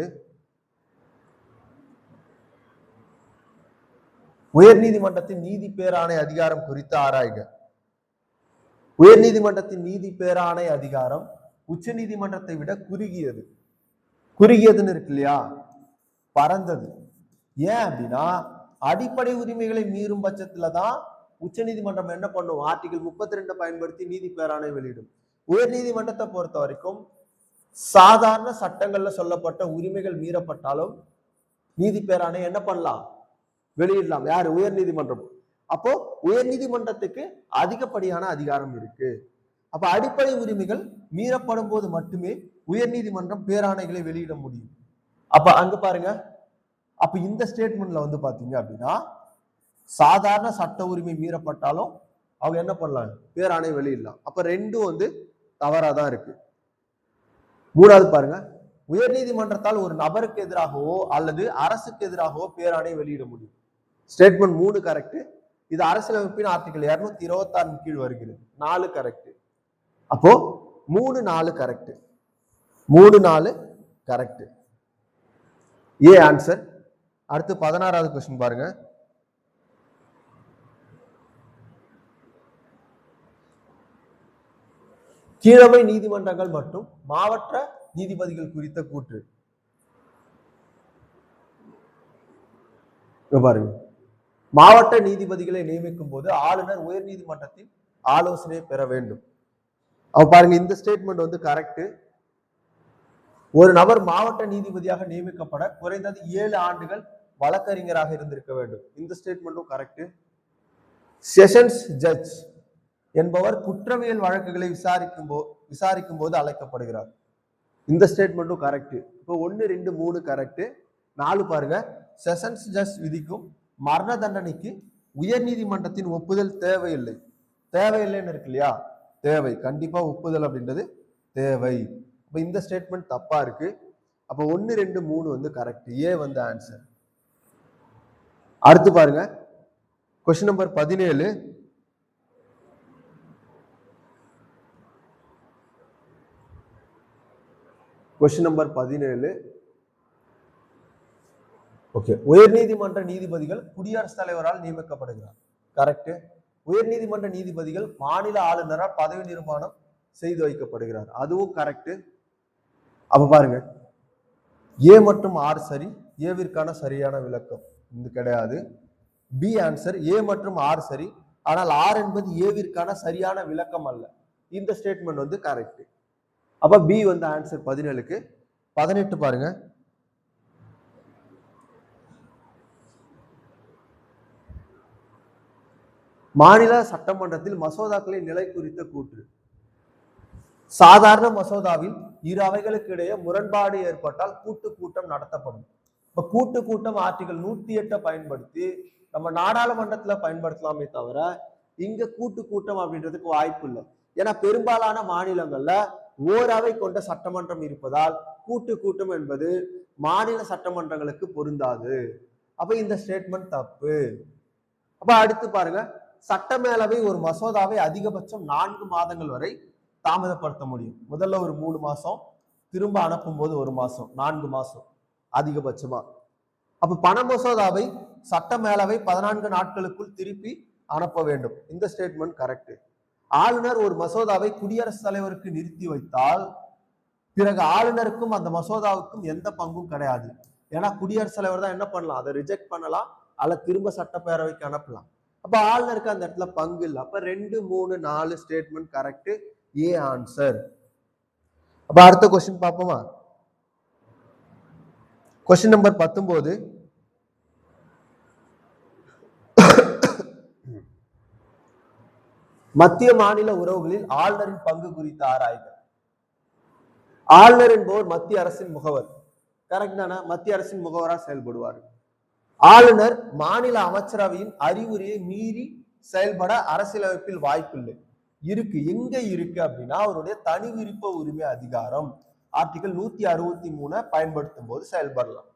உயர்நீதிமன்றத்தின் நீதி பேராணை அதிகாரம் குறித்து ஆராய்க. உயர்நீதிமன்றத்தின் நீதி பேராணை அதிகாரம் உச்ச நீதிமன்றத்தை விட குறுகியது. குறுகியதுன்னு இருக்கு இல்லையா, பரந்தது. ஏன் அப்படின்னா அடிப்படை உரிமைகளை மீறும் பட்சத்துல தான் உச்ச நீதிமன்றம் என்ன பண்ணும்? ஆர்டிகல் 32 பயன்படுத்தி நீதி பேராணை வெளியிடும். உயர் நீதிமன்றத்தை பொறுத்த வரைக்கும் சாதாரண சட்டங்கள்ல சொல்லப்பட்ட உரிமைகள் மீறப்பட்டாலும் நீதி பேராணை என்ன பண்ணலாம்? வெளியிடலாம். யாரு? உயர் நீதிமன்றம். அப்போ உயர் நீதிமன்றத்துக்கு அதிகப்படியான அதிகாரம் இருக்கு. அப்ப அடிப்படை உரிமைகள் மீறப்படும் போது மட்டுமே உயர் நீதிமன்றம் பேராணைகளை வெளியிட முடியும். அப்ப அங்க பாருங்க, அப்ப இந்த ஸ்டேட்மெண்ட்ல வந்து பாத்தீங்க அப்படின்னா சாதாரண சட்ட உரிமை மீறப்பட்டாலும் அவங்க என்ன பண்ணலாம்? பேராணை வெளியிடலாம். அப்ப ரெண்டும் வந்து தவறாதான் இருக்கு. 3வது பாருங்க, உயர் நீதிமன்றத்தால் ஒரு நபருக்கு எதிராகவோ அல்லது அரசுக்கு எதிராகவோ பேராணை வெளியிட முடியும். Statement 3 correct. இது அரசியலமைப்பின் ஆர்டிகல் 226 கீழ் வருகிறது. 4 கரெக்ட். அப்போ 3 4 கரெக்ட். 3 4 கரெக்ட். A answer. அடுத்து 16வது கொஸ்டின் பாருங்க. கீழமை நீதிமன்றங்கள் மற்றும் மாவட்ட நீதிபதிகள் குறித்த கூற்று. பாருங்க, மாவட்ட நீதிபதிகளை நியமிக்கும் போது ஆளுநர் உயர் நீதிமன்றத்தின் ஆலோசனை பெற வேண்டும். அவ பாருங்க, இந்த ஸ்டேட்மெண்ட் வந்து கரெக்ட். ஒரு நபர் மாவட்ட நீதிபதியாக நியமிக்கப்பட குறைந்தது 7 ஆண்டுகள் வழக்கறிஞராக இருந்திருக்க வேண்டும். இந்த ஸ்டேட்மெண்ட்டும் கரெக்ட். செஷன்ஸ் ஜட்ஜ் என்பவர் குற்றவியல் வழக்குகளை விசாரிக்கும் போது அழைக்கப்படுகிறார். இந்த ஸ்டேட்மெண்ட்டும் கரெக்ட். இப்போ 1, 2, 3 கரெக்ட். 4 பாருங்க, செஷன்ஸ் ஜட்ஜ் விதிக்கும் மரண தண்டனைக்கு உயர் நீதிமன்றத்தின் ஒப்புதல் தேவையில்லை. தேவையில்லைன்னு இருக்கு இல்லையா, தேவை. கண்டிப்பா ஒப்புதல் அப்படின்றது தேவை. இப்போ இந்த ஸ்டேட்மெண்ட் தப்பா இருக்கு. அப்போ 1, 2, 3 வந்து கரெக்ட். ஏ வந்து ஆன்சர். அடுத்து பாருங்க, question number 17. Question number 17. Okay, உயர்நீதிமன்ற நீதிபதிகள் குடியரசுத் தலைவரால் நியமிக்கப்படுகிறார். கரெக்ட். உயர்நீதிமன்ற நீதிபதிகள் மாநில ஆளுநரால் பதவி நிர்மாணம் செய்து வைக்கப்படுகிறார். அதுவும் கரெக்ட். அப்ப பாருங்க, ஏ மற்றும் ஆர் சரி. ஏவிற்கான சரியான விளக்கம் இது கிடையாது. B answer. ஏ மற்றும் ஆர் சரி, ஆனால் ஆர் என்பது ஏவிற்கான சரியான விளக்கம் அல்ல. இந்த ஸ்டேட்மெண்ட் வந்து கரெக்ட். அப்ப பி வந்து ஆன்சர் 17க்கு. 18 பாருங்க, மாநில சட்டமன்றத்தில் மசோதாக்களின் நிலை குறித்த கூற்று. சாதாரண மசோதாவில் இரு அவைகளுக்கு இடையே முரண்பாடு ஏற்பட்டால் கூட்டு கூட்டம் நடத்தப்படும். இப்ப கூட்டு கூட்டம் ஆர்டிகல் 108 பயன்படுத்தி நம்ம நாடாளுமன்றத்துல பயன்படுத்தலாமே தவிர இங்க கூட்டு கூட்டம் அப்படின்றதுக்கு வாய்ப்பு இல்லை. ஏன்னா பெரும்பாலான மாநிலங்கள்ல ஓரவை கொண்ட சட்டமன்றம் இருப்பதால் கூட்டு கூட்டம் என்பது மாநில சட்டமன்றங்களுக்கு பொருந்தாது. அப்ப இந்த ஸ்டேட்மெண்ட் தப்பு. அப்ப அடுத்து பாருங்க, சட்டமேலவை ஒரு மசோதாவை அதிகபட்சம் 4 மாதங்கள் வரை தாமதப்படுத்த முடியும். முதல்ல ஒரு 3 மாசம், திரும்ப அனுப்பும் போது 1 மாசம், 4 மாசம் அதிகபட்சமா. அப்ப பண மசோதாவை சட்டமேலவை 14 நாட்களுக்குள் திருப்பி அனுப்ப வேண்டும். இந்த ஸ்டேட்மெண்ட் கரெக்ட். ஆளுநர் ஒரு மசோதாவை குடியரசுத் தலைவருக்கு நிறுத்தி வைத்தால் பிறகு ஆளுநருக்கும் அந்த மசோதாவுக்கும் எந்த பங்கும் கிடையாது. ஏன்னா குடியரசுத் தலைவர் தான் என்ன பண்ணலாம், அதை ரிஜெக்ட் பண்ணலாம், அல்ல திரும்ப சட்டப்பேரவைக்கு அனுப்பலாம். அப்ப ஆளுநருக்கு அந்த இடத்துல பங்கு இல்லை. அப்ப 2, 3, 4 ஸ்டேட்மெண்ட் கரெக்ட். A answer. அப்ப அடுத்த கொஸ்டின் பார்ப்போமா? Question number 19. மத்திய மாநில உறவுகளில் ஆளுநரின் பங்கு குறித்த ஆராய்க. ஆளுநர் என்பவர் மத்திய அரசின் முகவர். கரெக்ட் தானே? மத்திய அரசின் முகவரா செயல்படுவார். ஆளுநர் மாநில அமைச்சரவையின் அறிவுரையை மீறி செயல்பட அரசியலமைப்பில் வாய்ப்பில்லை. இருக்கு. எங்க இருக்கு அப்படின்னா அவருடைய தனி விருப்ப உரிமை அதிகாரம் ஆர்டிகல் 163 பயன்படுத்தும் போது செயல்படலாம்.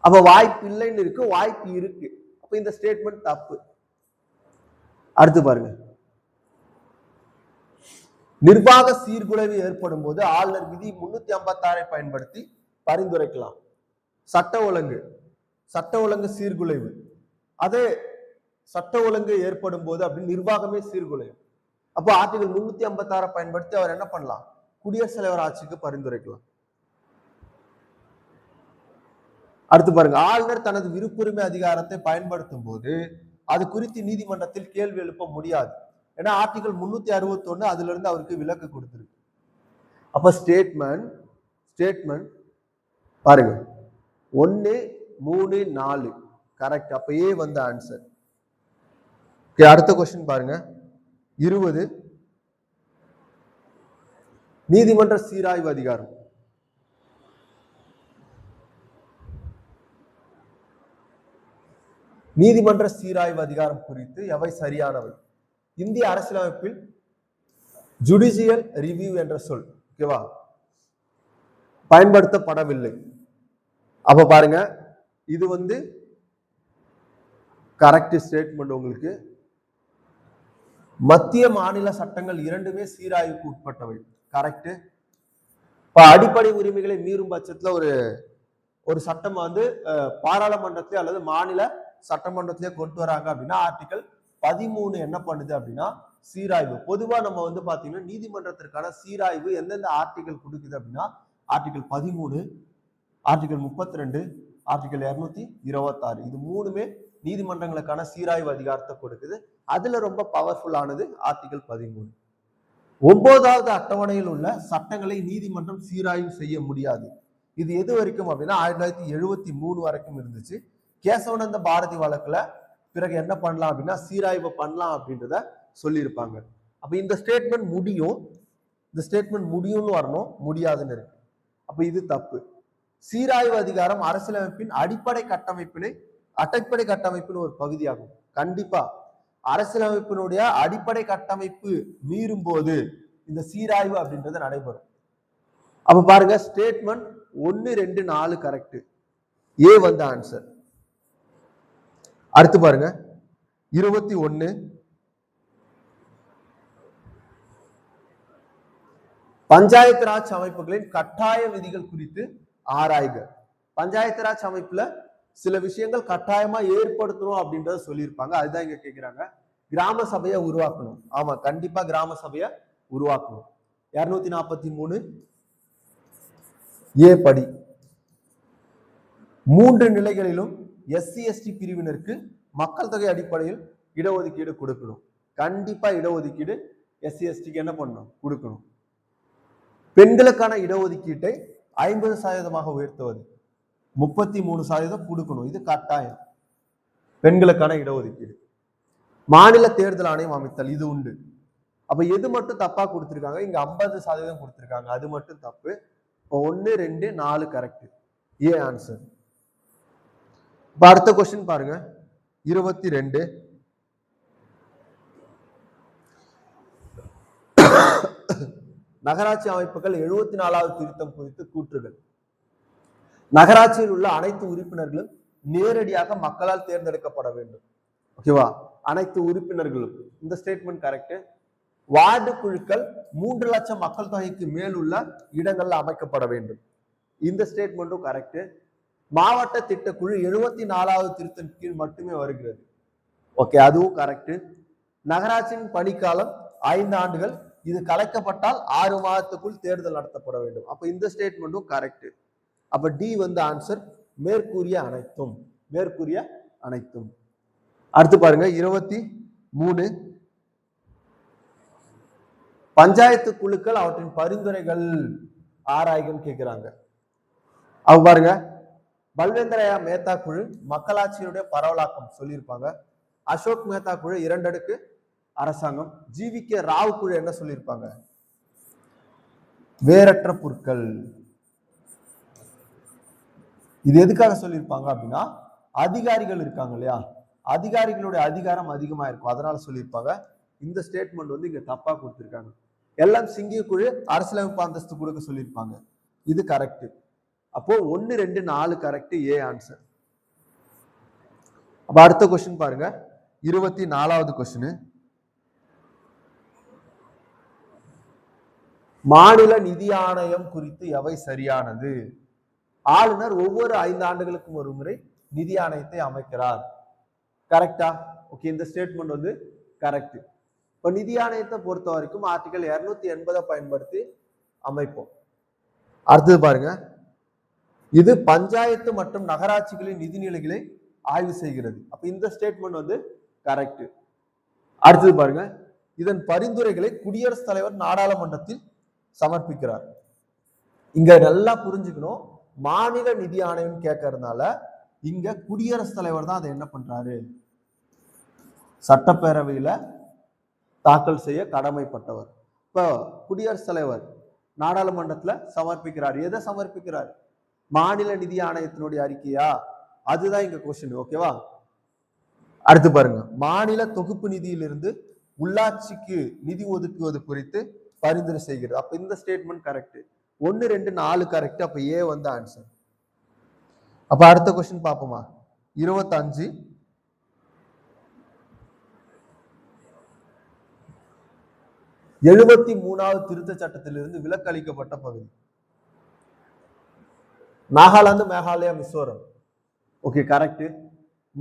அப்ப வாய்ப்பு இல்லைன்னு இருக்கு, வாய்ப்பு இருக்கு. அப்ப இந்த ஸ்டேட்மெண்ட் தப்பு. அடுத்து பாருங்க, நிர்வாக சீர்குலைவு ஏற்படும் போது ஆளுநர் விதி 356 பயன்படுத்தி பரிந்துரைக்கலாம். சட்ட ஒழுங்கு சீர்குலைவு, அதே சட்ட ஒழுங்கு ஏற்படும் போது அப்படின்னு நிர்வாகமே சீர்குலையும். அப்போ ஆர்டிகல் 356 பயன்படுத்தி அவர் என்ன பண்ணலாம், குடியரசுத் தலைவர் ஆட்சிக்கு பரிந்துரைக்கலாம். அடுத்து பாருங்க, ஆளுநர் தனது விருப்புரிமை அதிகாரத்தை பயன்படுத்தும் போது அது குறித்து நீதிமன்றத்தில் கேள்வி எழுப்ப முடியாது. ஏன்னா ஆர்டிகல் 361 அதுல இருந்து அவருக்கு விலக்கு கொடுத்திருக்கு. அப்ப ஸ்டேட்மெண்ட் பாருங்க 1, 3, 4 கரெக்ட். அப்ப ஏ வந்து ஆன்சர். அடுத்த கொஸ்டின் பாருங்க 20. நீதிமன்ற சீராய்வு அதிகாரம். நீதிமன்ற சீராய்வு அதிகாரம் குறித்து எவை சரியானவை? இந்திய அரசியலமைப்பில் ஜுடிஷியல் ரிவ்யூ என்ற சொல் ஓகேவா பயன்படுத்தப்படவில்லை. அப்ப பாருங்க, இது வந்து கரெக்ட் ஸ்டேட்மெண்ட். உங்களுக்கு மத்திய மாநில சட்டங்கள் இரண்டுமே சீராய்வுக்கு உட்பட்டவை. கரெக்ட். இப்ப அடிப்படை உரிமைகளை மீறும் பட்சத்துல ஒரு சட்டம் வந்து பாராளுமன்றத்திலே அல்லது மாநில சட்டமன்றத்திலே கொண்டு வராங்க அப்படின்னா ஆர்டிகல் 13 என்ன பண்ணுது அப்படின்னா சீராய்வு. பொதுவா நம்ம வந்து பாத்தீங்கன்னா நீதிமன்றத்திற்கான சீராய்வு எந்தெந்த ஆர்டிகல் கொடுக்குது அப்படின்னா ஆர்டிகல் 13, ஆர்டிகல் 32, ஆர்டிகல் 226 இது மூணுமே நீதிமன்றங்களுக்கான சீராய்வு அதிகாரத்தை கொடுக்குது. அதுல ரொம்ப பவர்ஃபுல்லானது ஆர்டிகல் 13. 9வது அட்டவணையில் உள்ள சட்டங்களை நீதிமன்றம் சீராய்வு செய்ய முடியாது. இது எது வரைக்கும் அப்படின்னா 1973 வரைக்கும் இருந்துச்சு. கேசவானந்த பாரதி வழக்குல பிறகு என்ன பண்ணலாம் அப்படின்னா சீராய்வு பண்ணலாம் அப்படின்றத சொல்லியிருப்பாங்க. அப்ப இந்த ஸ்டேட்மெண்ட் முடியும், இந்த ஸ்டேட்மெண்ட் முடியும்னு வரணும், முடியாதுன்னு இருக்கு. அப்ப இது தப்பு. சீராய்வு அதிகாரம் அரசியலமைப்பின் அடிப்படை கட்டமைப்பின் ஒரு பகுதியாகும். கண்டிப்பா அரசியலமைப்பினுடைய அடிப்படை கட்டமைப்பு மீறும் போது இந்த சீராய்வு அப்படின்றது நடைபெறும். அப்ப பாருங்க ஸ்டேட்மெண்ட் 1, 2, 4 கரெக்ட். ஏ வந்து ஆன்சர். அடுத்து பாருங்க 21 பஞ்சாயத்து ராஜ் அமைப்புகளின் கட்டாய விதிகள் குறித்து ஆராய்க. பஞ்சாயத்து ராஜ் அமைப்புல சில விஷயங்கள் கட்டாயமா ஏற்படுத்தணும் அப்படின்றத சொல்லியிருப்பாங்க. அதுதான் இங்க கேட்கிறாங்க. கிராம சபையை உருவாக்கணும். ஆமா, கண்டிப்பா கிராம சபையை உருவாக்கணும். 243 ஏ படி 3 நிலைகளிலும் எஸ்சி எஸ்டி பிரிவினருக்கு மக்கள் தொகை அடிப்படையில் இடஒதுக்கீடு கொடுக்கணும். கண்டிப்பா இடஒதுக்கீடு எஸ்சி எஸ்டிக்கு என்ன பண்ணணும், கொடுக்கணும். பெண்களுக்கான இடஒதுக்கீட்டை 50% உயர்த்துவது, 33% கொடுக்கணும். இது கட்டாயம். பெண்களுக்கான இடஒதுக்கீடு. மாநில தேர்தல் ஆணையம் அமைத்தல், இது உண்டு. அப்ப எது மட்டும் தப்பா கொடுத்திருக்காங்க, இங்க 50% கொடுத்திருக்காங்க, அது மட்டும் தப்பு. இப்போ 1, 2, 4 கரெக்ட். A answer. இப்ப அடுத்த கொஸ்டின் பாருங்க 22 நகராட்சி அமைப்புகள் 74வது திருத்தம் குறித்து கூற்றுகள். நகராட்சியில் உள்ள அனைத்து உறுப்பினர்களும் நேரடியாக மக்களால் தேர்ந்தெடுக்கப்பட வேண்டும். ஓகேவா, அனைத்து உறுப்பினர்களும். இந்த ஸ்டேட்மெண்ட் கரெக்ட். வார்டு குழுக்கள் 3 லட்சம் மக்கள் தொகைக்கு மேல் உள்ள இடங்கள்ல அமைக்கப்பட வேண்டும். இந்த ஸ்டேட்மெண்ட்டும் கரெக்ட். மாவட்ட திட்டக்குழு 74வது திருத்தம் கீழ் மட்டுமே வருகிறது. ஓகே, அதுவும் கரெக்ட். நகராட்சியின் பணிக்காலம் 5 ஆண்டுகள். இது கலைக்கப்பட்டால் 6 மாதத்துக்குள் தேர்தல் நடத்தப்பட வேண்டும். அப்ப இந்த ஸ்டேட்மெண்ட்டும் கரெக்ட். அப்ப டி வந்து ஆன்சர். மேற்கூறிய அனைத்தும், மேற்கூறிய அனைத்தும். அடுத்து பாருங்க 23 பஞ்சாயத்து குழுக்கள் அவற்றின் பரிந்துரைகள் ஆராய்கன்னு கேட்கிறாங்க. அவங்க பாருங்க பல்வேந்திரயா மேத்தா குழு மக்களாட்சியுடைய பரவலாக்கம் சொல்லியிருப்பாங்க. அசோக் மேத்தா குழு 2 அடுக்கு அரசாங்கம். ஜிவிகே ராவ் குழு என்ன சொல்லியிருப்பாங்க, வேரற்ற பொருட்கள். இது எதுக்காக சொல்லியிருப்பாங்க அப்படின்னா அதிகாரிகள் இருக்காங்க இல்லையா, அதிகாரிகளுடைய அதிகாரம் அதிகமா இருக்கும், அதனால சொல்லியிருப்பாங்க. இந்த ஸ்டேட்மெண்ட் வந்து இங்க தப்பா கொடுத்திருக்காங்க. எல்லாம் சிங்கிய குழு அரசியலமைப்பு அந்தஸ்து கொடுக்க சொல்லியிருப்பாங்க. இது கரெக்ட். அப்போ 1, 2, 4 கரெக்ட். A answer. அப்ப அடுத்த கொஸ்டின் பாருங்க 24வது கொஸ்டின். மாநில நிதி ஆணையம் குறித்து எவை சரியானது? ஆளுநர் ஒவ்வொரு 5 ஆண்டுகளுக்கும் ஒரு முறை நிதி ஆணையத்தை அமைக்கிறார். கரெக்டா? ஓகே, இந்த ஸ்டேட்மெண்ட் வந்து கரெக்ட். இப்ப நிதி ஆணையத்தை பொறுத்த வரைக்கும் ஆர்டிகல் 280 பயன்படுத்தி அமைப்போம். அடுத்தது பாருங்க, இது பஞ்சாயத்து மற்றும் நகராட்சிகளின் நிதிநிலைகளை ஆய்வு செய்கிறது. அப்ப இந்த ஸ்டேட்மெண்ட் வந்து கரெக்ட். அடுத்தது பாருங்க, இதன் பரிந்துரைகளை குடியரசுத் தலைவர் நாடாளுமன்றத்தில் சமர்ப்பிக்கிறார். இங்க நல்லா புரிஞ்சுக்கணும், மாநில நிதி ஆணையம் கேட்கறதுனால இங்க குடியரசுத் தலைவர் தான் அதை என்ன பண்றாரு, சட்டப்பேரவையில தாக்கல் செய்ய கடமைப்பட்டவர். இப்போ குடியரசுத் தலைவர் நாடாளுமன்றத்துல சமர்ப்பிக்கிறார். எதை சமர்ப்பிக்கிறார்? மாநில நிதி ஆணையத்தினுடைய அறிக்கையா? அதுதான் இங்க கொஸ்டின். ஓகேவா, அடுத்து பாருங்க, மாநில தொகுப்பு நிதியிலிருந்து உள்ளாட்சிக்கு நிதி ஒதுக்குவது குறித்து பரிந்துரை செய்கிறது. அப்ப இந்த ஸ்டேட்மெண்ட் கரெக்ட். 1, 2, 4 கரெக்ட். அப்ப ஏ வந்து ஆன்சர். அப்ப அடுத்த கொஸ்டின் பார்ப்போமா 25 73வது திருத்த சட்டத்திலிருந்து விலக்கு அளிக்கப்பட்ட பகுதி. நாகாலாந்து, மேகாலயா, மிசோரம். Okay correct.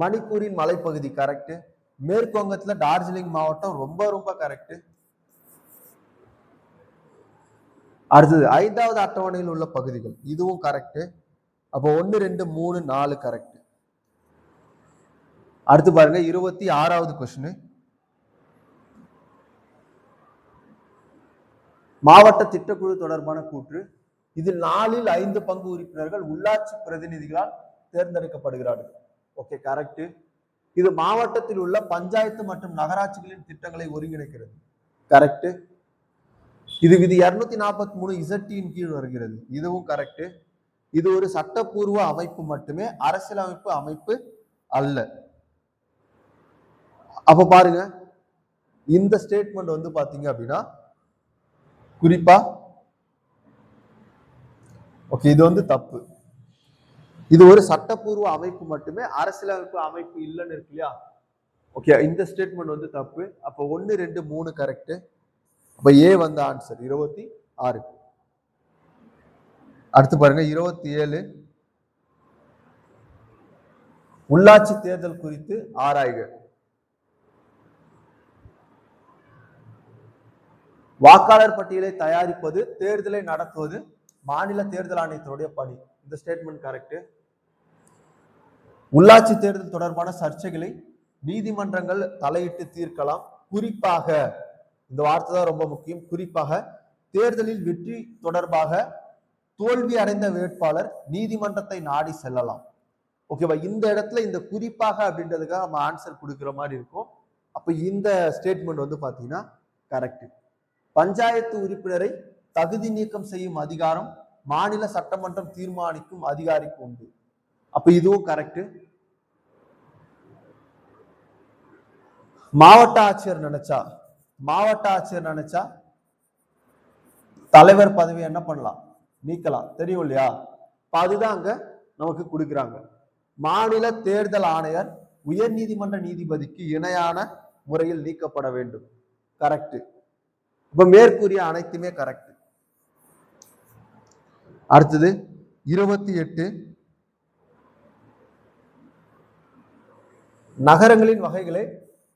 மணிப்பூரின் மலைப்பகுதி கரெக்ட். மேற்கு வங்கத்துல டார்ஜிலிங் மாவட்டம் ரொம்ப ரொம்ப கரெக்ட். அடுத்தது 5வது அட்டவணையில் உள்ள பகுதிகள், இதுவும் கரெக்ட். அப்போ 1 2 3 4 கரெக்ட். அடுத்து பாருங்க 26வது கொஸ்டின். மாவட்ட திட்டக்குழு தொடர்பான கூற்று. இதில் 4ல் 5 பங்கு உறுப்பினர்கள் உள்ளாட்சி பிரதிநிதிகளால் தேர்ந்தெடுக்கப்படுகிறார்கள். Okay correct. இது மாவட்டத்தில் உள்ள பஞ்சாயத்து மற்றும் நகராட்சிகளின் திட்டங்களை ஒருங்கிணைக்கிறது. கரெக்ட். இது விதி 243 ZT கீழ் வருகிறது. இதுவும் கரெக்ட். இது ஒரு சட்டப்பூர்வ அமைப்பு மட்டுமே, அரசியலமைப்பு அமைப்பு அல்ல. அப்ப பாருங்க, இந்த ஸ்டேட்மெண்ட் வந்து பாத்தீங்க அப்படின்னா குறிப்பா ஓகே இது வந்து தப்பு. இது ஒரு சட்டப்பூர்வ அமைப்பு மட்டுமே, அரசியலமைப்பு அமைப்பு இல்லைன்னு இருக்கு இல்லையா? ஓகே இந்த ஸ்டேட்மெண்ட் வந்து தப்பு. அப்ப 1 2 3 கரெக்ட். அப்ப ஏ வந்து ஆன்சர் 26. அடுத்து பாருங்க 27. உள்ளாட்சி தேர்தல் குறித்து ஆராய்க. வாக்காளர் பட்டியலை தயாரிப்பது, தேர்தலை நடத்துவது மாநில தேர்தல் ஆணையத்தினுடைய பணி. இந்த ஸ்டேட்மெண்ட் கரெக்ட். உள்ளாட்சி தேர்தல் தொடர்பான சர்ச்சைகளை நீதிமன்றங்கள் தலையிட்டு தீர்க்கலாம். குறிப்பாக இந்த வார்த்தை தான் ரொம்ப முக்கியம். குறிப்பாக தேர்தலில் வெற்றி தொடர்பாக தோல்வி அடைந்த வேட்பாளர் நீதிமன்றத்தை நாடி செல்லலாம். ஓகேவா? இந்த இடத்துல இந்த குறிப்பாக அப்படின்றதுக்காக நம்ம ஆன்சர் கொடுக்குற மாதிரி இருக்கும். அப்ப இந்த ஸ்டேட்மெண்ட் வந்து பாத்தீங்கன்னா கரெக்ட். பஞ்சாயத்து உறுப்பினரை தகுதி நீக்கம் செய்யும் அதிகாரம் மாநில சட்டமன்றம் தீர்மானிக்கும் அதிகாரிக்கு உண்டு. அப்ப இதுவும் கரெக்ட். மாவட்ட ஆட்சியர் நினைச்சா தலைவர் பதவி என்ன பண்ணலாம்? நீக்கலாம். தெரியும் இல்லையா? அதுதான் அங்க நமக்கு கொடுக்குறாங்க. மாநில தேர்தல் ஆணையர் உயர் நீதிமன்ற நீதிபதிக்கு இணையான முறையில் நீக்கப்பட வேண்டும். கரெக்ட். இப்ப மேற்கூறிய அனைத்துமே கரெக்ட். அடுத்தது 28. நகரங்களின் வகைகளை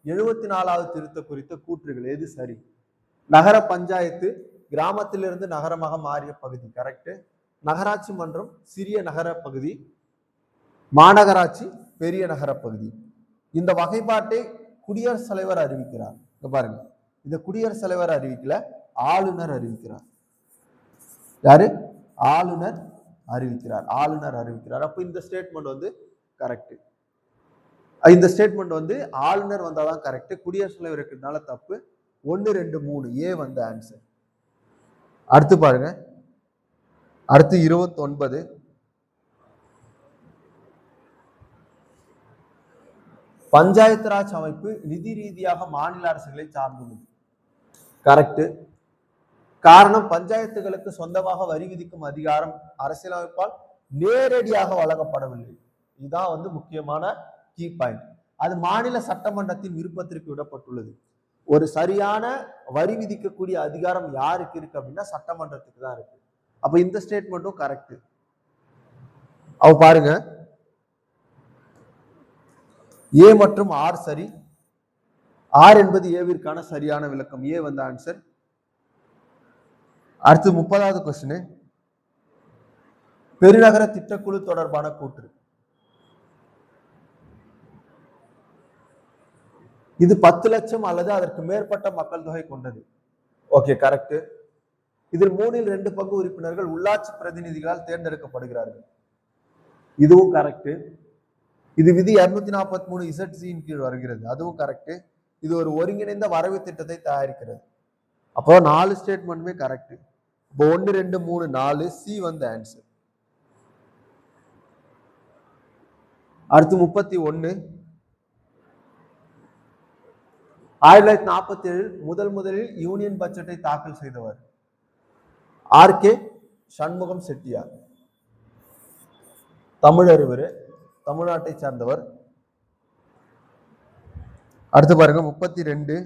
74வது திருத்த குறித்த கூற்றுகள் எது சரி? நகர பஞ்சாயத்து கிராமத்திலிருந்து நகரமாக மாறிய பகுதி கரெக்ட். நகராட்சி மன்றம் சிறிய நகர பகுதி, மாநகராட்சி பெரிய நகர பகுதி. இந்த வகைப்பாட்டை குடியரசுத் தலைவர் அறிவிக்கிறார். இங்க பாருங்க, இந்த குடியரசுத் தலைவர் அறிவிக்கல, ஆளுநர் அறிவிக்கிறார். யாரு? ஆளுநர் அறிவிக்கிறார். அப்ப இந்த ஸ்டேட்மெண்ட் வந்து கரெக்ட். இந்த ஸ்டேட்மெண்ட் வந்து ஆளுநர் வந்தாதான் கரெக்ட். குடியரசுத் தலைவர் இருக்கிறதுனால தப்பு. 1 2 3 ஏ வந்து ஆன்சர். அடுத்து பாருங்க, அடுத்து 29. பஞ்சாயத்து ராஜ் அமைப்பு நிதி ரீதியாக மாநில அரசுகளை சார்ந்துள்ளது. கரெக்ட். காரணம், பஞ்சாயத்துகளுக்கு சொந்தமாக வரி விதிக்கும் அதிகாரம் அரசியலமைப்பால் நேரடியாக வழங்கப்படவில்லை. இதுதான் வந்து முக்கியமான கீ பாயிண்ட். அது மாநில சட்டமன்றத்தின் விருப்பத்திற்கு விடப்பட்டுள்ளது. ஒரு சரியான வரி விதிக்கக்கூடிய அதிகாரம் யாருக்கு இருக்கு அப்படின்னா சட்டமன்றத்துக்கு தான் இருக்கு. அப்ப இந்த ஸ்டேட்மெண்ட்டும் கரெக்ட். அவ பாருங்க, ஏ மற்றும் ஆர் சரி. ஆர் என்பது ஏவிற்கான சரியான விளக்கம். ஏ வந்து ஆன்சர். அடுத்து 30வது கொஸ்டின். பெருநகர திட்டக்குழு தொடர்பான கூற்று. இது 10 லட்சம் அல்லது அதற்கு மேற்பட்ட மக்கள் தொகை கொண்டது. Okay correct. இதில் 3ல் 2 பங்கு உறுப்பினர்கள் உள்ளாட்சி பிரதிநிதிகளால் தேர்ந்தெடுக்கப்படுகிறார்கள். இதுவும் கரெக்ட். இது விதி 243 ZC கீழ் வருகிறது. அதுவும் கரெக்ட். இது ஒரு ஒருங்கிணைந்த வரவு திட்டத்தை தயாரிக்கிறது. அப்போ 4 ஸ்டேட்மெண்ட்டுமே கரெக்ட். இப்போ 1 2 3 4 சி வந்து ஆன்சர். அடுத்து 31. 1947 முதலில் யூனியன் பட்ஜெட்டை தாக்கல் செய்தவர் RK சண்முகம் செட்டியார். தமிழறிவர், தமிழ்நாட்டை சார்ந்தவர். அடுத்து பாருங்க 32.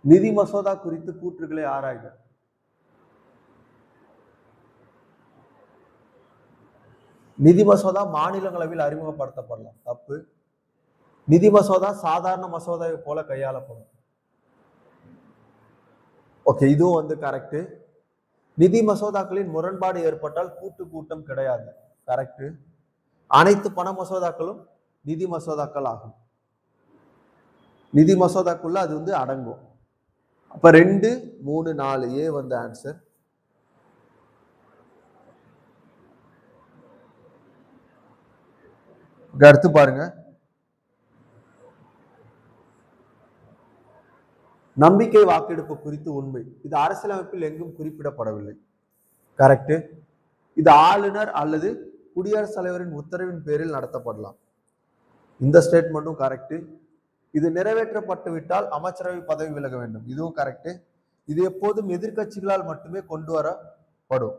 நிதி மசோதா குறித்து கூற்றுகளை ஆராய்க. நிதி மசோதா மாநிலங்களவையில் அறிமுகப்படுத்தப்படலாம். தப்பு. நிதி மசோதா சாதாரண மசோதாவை போல கையாளப்படும். ஓகே, இதுவும் வந்து கரெக்ட். நிதி மசோதாக்களின் முரண்பாடு ஏற்பட்டால் கூட்டம் கிடையாது. கரெக்ட். அனைத்து பண மசோதாக்களும் நிதி மசோதாக்கள் ஆகும். நிதி மசோதாக்குள்ள அது வந்து அடங்கும். அப்ப 2, 3, 4 ஏ வந்து ஆன்சர். அடுத்து பாருங்க, நம்பிக்கை வாக்கெடுப்பு குறித்து உண்மை. இது அரசியலமைப்பில் எங்கும் குறிப்பிடப்படவில்லை. கரெக்ட். இது ஆளுநர் அல்லது குடியரசுத் தலைவரின் உத்தரவின் பேரில் நடத்தப்படலாம். இந்த ஸ்டேட்மெண்ட்டும் கரெக்ட். இது நிறைவேற்றப்பட்டு விட்டால் அமைச்சரவை பதவி விலக வேண்டும். இதுவும் கரெக்ட். இது எப்போதும் எதிர்கட்சிகளால் மட்டுமே கொண்டு வரப்படும்.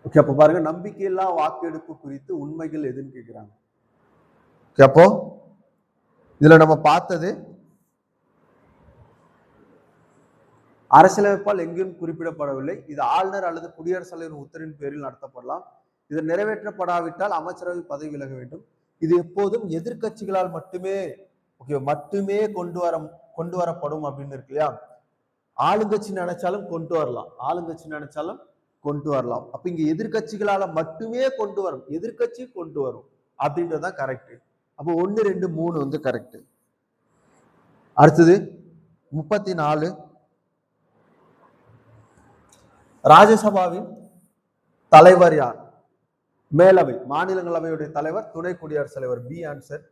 ஓகே, அப்ப பாருங்க, நம்பிக்கையில்லா வாக்கெடுப்பு குறித்து உண்மைகள் எதுன்னு கேட்கிறாங்க. அப்போ இதுல நம்ம பார்த்தது அரசியலமைப்பால் எங்கேயும் குறிப்பிடப்படவில்லை. இது ஆளுநர் அல்லது குடியரசுத் தலைவரின் உத்தரவின் பேரில் நடத்தப்படலாம். இது நிறைவேற்றப்படாவிட்டால் அமைச்சரவை பதவி விலக வேண்டும். இது எப்போதும் எதிர்கட்சிகளால் மட்டுமே கொண்டு வரப்படும் அப்படின்னு இருக்கு இல்லையா. ஆளுங்கட்சி நினைச்சாலும் கொண்டு வரலாம். அப்ப இங்க எதிர்கட்சிகளால மட்டுமே கொண்டு வரும், எதிர்கட்சி கொண்டு வரும் அப்படின்றதுதான் கரெக்ட். அப்போ 1, 2, 3 வந்து கரெக்ட். அடுத்தது 34, ராஜ்யசபாவின் தலைவர் யார்? மேலவை, மாநிலங்களவையுடைய தலைவர், துணை குடியரசுத் தலைவர். B answer.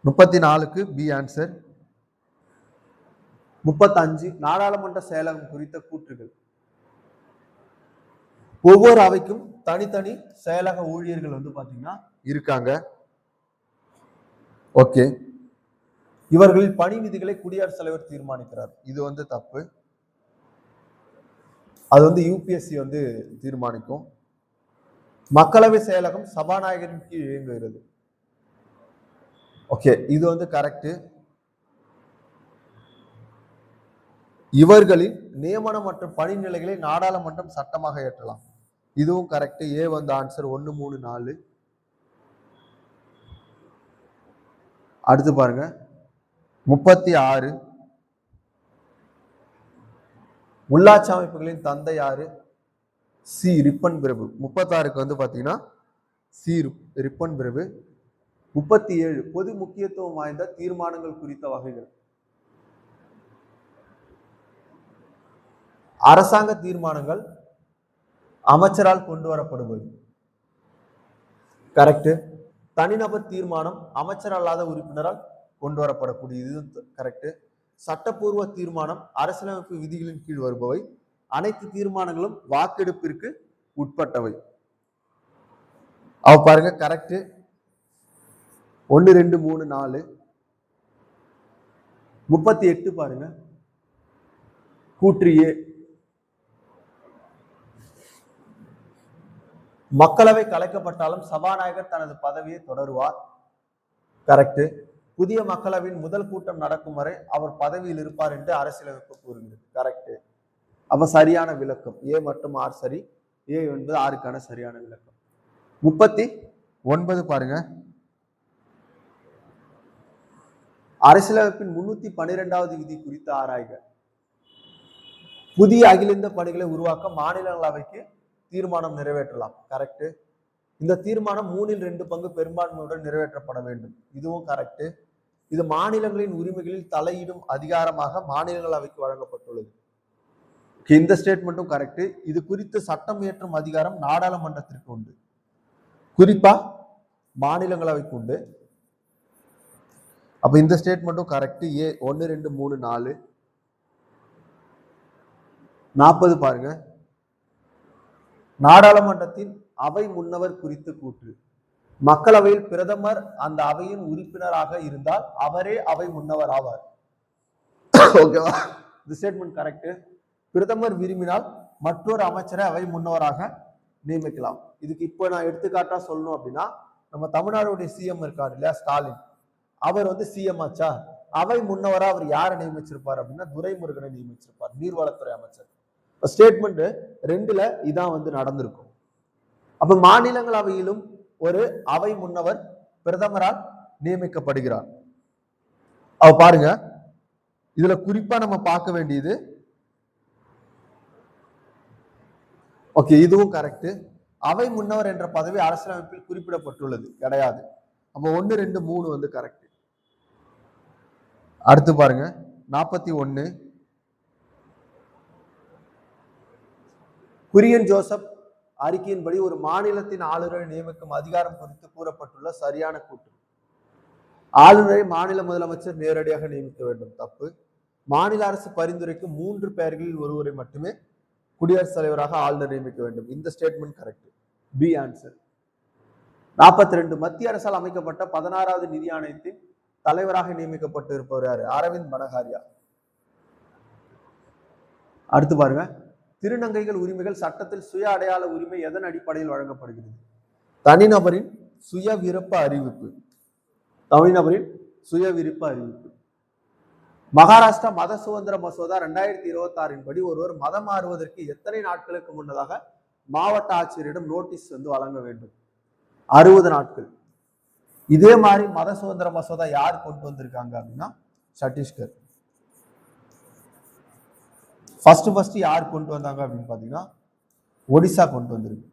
34க்கு பி ஆன்சர். 35, நாடாளுமன்ற செயலகம் குறித்த கூற்றுகள். ஒவ்வொரு அவைக்கும் தனித்தனி செயலக ஊழியர்கள் வந்து பாத்தீங்கன்னா இருக்காங்க. ஓகே, இவர்களின் பணி விதிகளை குடியரசுத் தலைவர் தீர்மானிக்கிறார். இது வந்து தப்பு. அது வந்து யூபிஎஸ்சி வந்து தீர்மானிக்கும். மக்களவை செயலகம் சபாநாயகரின் கீழ் இயங்குகிறது. ஓகே, இது வந்து கரெக்ட். இவர்களின் நியமனம் மற்றும் பணி நிலைகளை நாடாளுமன்றம் சட்டமாக ஏற்றலாம். இதுவும் கரெக்ட். ஏ வந்து ஆன்சர். 1, 3, 4. அடுத்து பாருங்க, 36, உள்ளாட்சி அமைப்புகளின் தந்தை யாரு? சி ரிப்பன் பிரபு. 36க்கு வந்து பாத்தீங்கன்னா சி ரிப்பன் பிரபு. 37, பொது முக்கியத்துவம் வாய்ந்த தீர்மானங்கள் குறித்த வகைகள். அரசாங்க தீர்மானங்கள் அமைச்சரால் கொண்டு வரப்படுவது. கரெக்ட். தனிநபர் தீர்மானம் அமைச்சர் அல்லாத உறுப்பினரால் கொண்டு வரப்படக்கூடியது. கரெக்ட். சட்டப்பூர்வ தீர்மானம் அரசியலமைப்பு விதிகளின் கீழ் வருபவை. அனைத்து தீர்மானங்களும் வாக்கெடுப்பிற்கு உட்பட்டவை. அவ பாருங்க, கரெக்ட். 1, 2, 3, 4. 38 பாருங்க, கூற்று ஏ. மக்களவை கலைக்கப்பட்டாலும் சபாநாயகர் தனது பதவியை தொடருவார். கரெக்ட். புதிய மக்களவையின் முதல் கூட்டம் நடக்கும் வரை அவர் பதவியில் இருப்பார் என்று அரசியலமைப்பு கூறுகிறது. கரெக்ட். அப்ப சரியான விளக்கம் ஏ மற்றும் ஆர் சரி. ஏ என்பது ஆருக்கான சரியான விளக்கம். 39 பாருங்க, அரசியலமைப்பின் 312வது விதி குறித்து ஆராய்க. புதிய அகில இந்திய பணிகளை உருவாக்க மாநிலங்களவைக்கு தீர்மானம் நிறைவேற்றலாம். கரெக்ட். இந்த தீர்மானம் 3/2 பங்கு பெரும்பான்மையுடன் நிறைவேற்றப்பட வேண்டும். இதுவும் கரெக்ட். இது மாநிலங்களின் உரிமைகளில் தலையிடும் அதிகாரமாக மாநிலங்களவைக்கு வழங்கப்பட்டுள்ளது. இந்த ஸ்டேட்மெண்ட்டும் கரெக்ட். இது குறித்து சட்டம் இயற்றும் அதிகாரம் நாடாளுமன்றத்திற்கு உண்டு, குறிப்பா மாநிலங்களவைக்கு உண்டு. அப்ப இந்த ஸ்டேட்மெண்ட்டும் கரெக்ட். ஏ 1, 2, 3, 4. 40 பாருங்க, நாடாளுமன்றத்தின் அவை முன்னவர் குறித்து கூற்று. மக்களவையில் பிரதமர் அந்த அவையின் உறுப்பினராக இருந்தால் அவரே அவை முன்னவர் ஆவார். ஓகேவா? இந்த ஸ்டேட்மெண்ட் கரெக்ட். பிரதமர் விரும்பினால் மற்றொரு அமைச்சரை அவை முன்னவராக நியமிக்கலாம். இதுக்கு இப்போ நான் எடுத்துக்காட்டா சொல்லணும் அப்படின்னா, நம்ம தமிழ்நாடுடைய சிஎம் இருக்காரு இல்லையா ஸ்டாலின், அவர் வந்து சிஎம் ஆச்சா, அவை முன்னவரா அவர் யாரை நியமிச்சிருப்பார் அப்படின்னா துரைமுருகனை நியமிச்சிருப்பார், நீர்வளத்துறை அமைச்சர். ஸ்டேட்மெண்ட் 2ல இதான் வந்து நடந்திருக்கும். அப்ப மாநிலங்களவையிலும் ஒரு அவை முன்னவர் பிரதமரால் நியமிக்கப்படுகிறார். அவ பாருங்க, இதுல குறிப்பா நம்ம பார்க்க வேண்டியது, ஓகே இதுவும் கரெக்ட். அவை முன்னவர் என்ற பதவி அரசியலமைப்பில் குறிப்பிடப்பட்டுள்ளது கிடையாது. அப்ப 1, 2, 3 வந்து கரெக்ட். அடுத்து பாருங்க 41. குரியன் ஜோசப் அறிக்கையின்படி ஒரு மாநிலத்தின் ஆளுநரை நியமிக்கும் அதிகாரம் குறித்து கூறப்பட்டுள்ள சரியான கூற்று. ஆளுநரை மாநில முதலமைச்சர் நேரடியாக நியமிக்க வேண்டும், தப்பு. மாநில அரசு பரிந்துரைக்கும் 3 பெயர்களில் ஒருவரை மட்டுமே குடியரசுத் தலைவராக ஆளுநர் நியமிக்க வேண்டும். இந்த ஸ்டேட்மெண்ட் கரெக்ட், பி ஆன்சர். 42. மத்திய அரசால் அமைக்கப்பட்ட 16வது நிதி ஆணையத்தின் தலைவராக நியமிக்கப்பட்டு இருப்பவர் யாரு? அரவிந்த் பனகாரியா. அடுத்து பாருங்க, திருநங்கைகள் உரிமைகள் சட்டத்தில் சுய அடையாள உரிமை எதன் அடிப்படையில் வழங்கப்படுகிறது? தனிநபரின் சுய விருப்ப அறிவிப்பு. தனிநபரின் சுய விருப்ப அறிவிப்பு. மகாராஷ்டிரா மத சுதந்திர மசோதா 2026 படி ஒருவர் மதம் மாறுவதற்கு எத்தனை நாட்களுக்கு முன்னதாக மாவட்ட ஆட்சியரிடம் நோட்டீஸ் வந்து வழங்க வேண்டும்? 60 நாட்கள். இதே மாதிரி மத சுதந்திர மசோதா யார் கொண்டு வந்திருக்காங்க அப்படின்னா சத்தீஸ்கர். ஃபர்ஸ்ட் யார் கொண்டு வந்தாங்க அப்படின்னு பாத்தீங்கன்னா ஒடிசா கொண்டு வந்திருக்கு.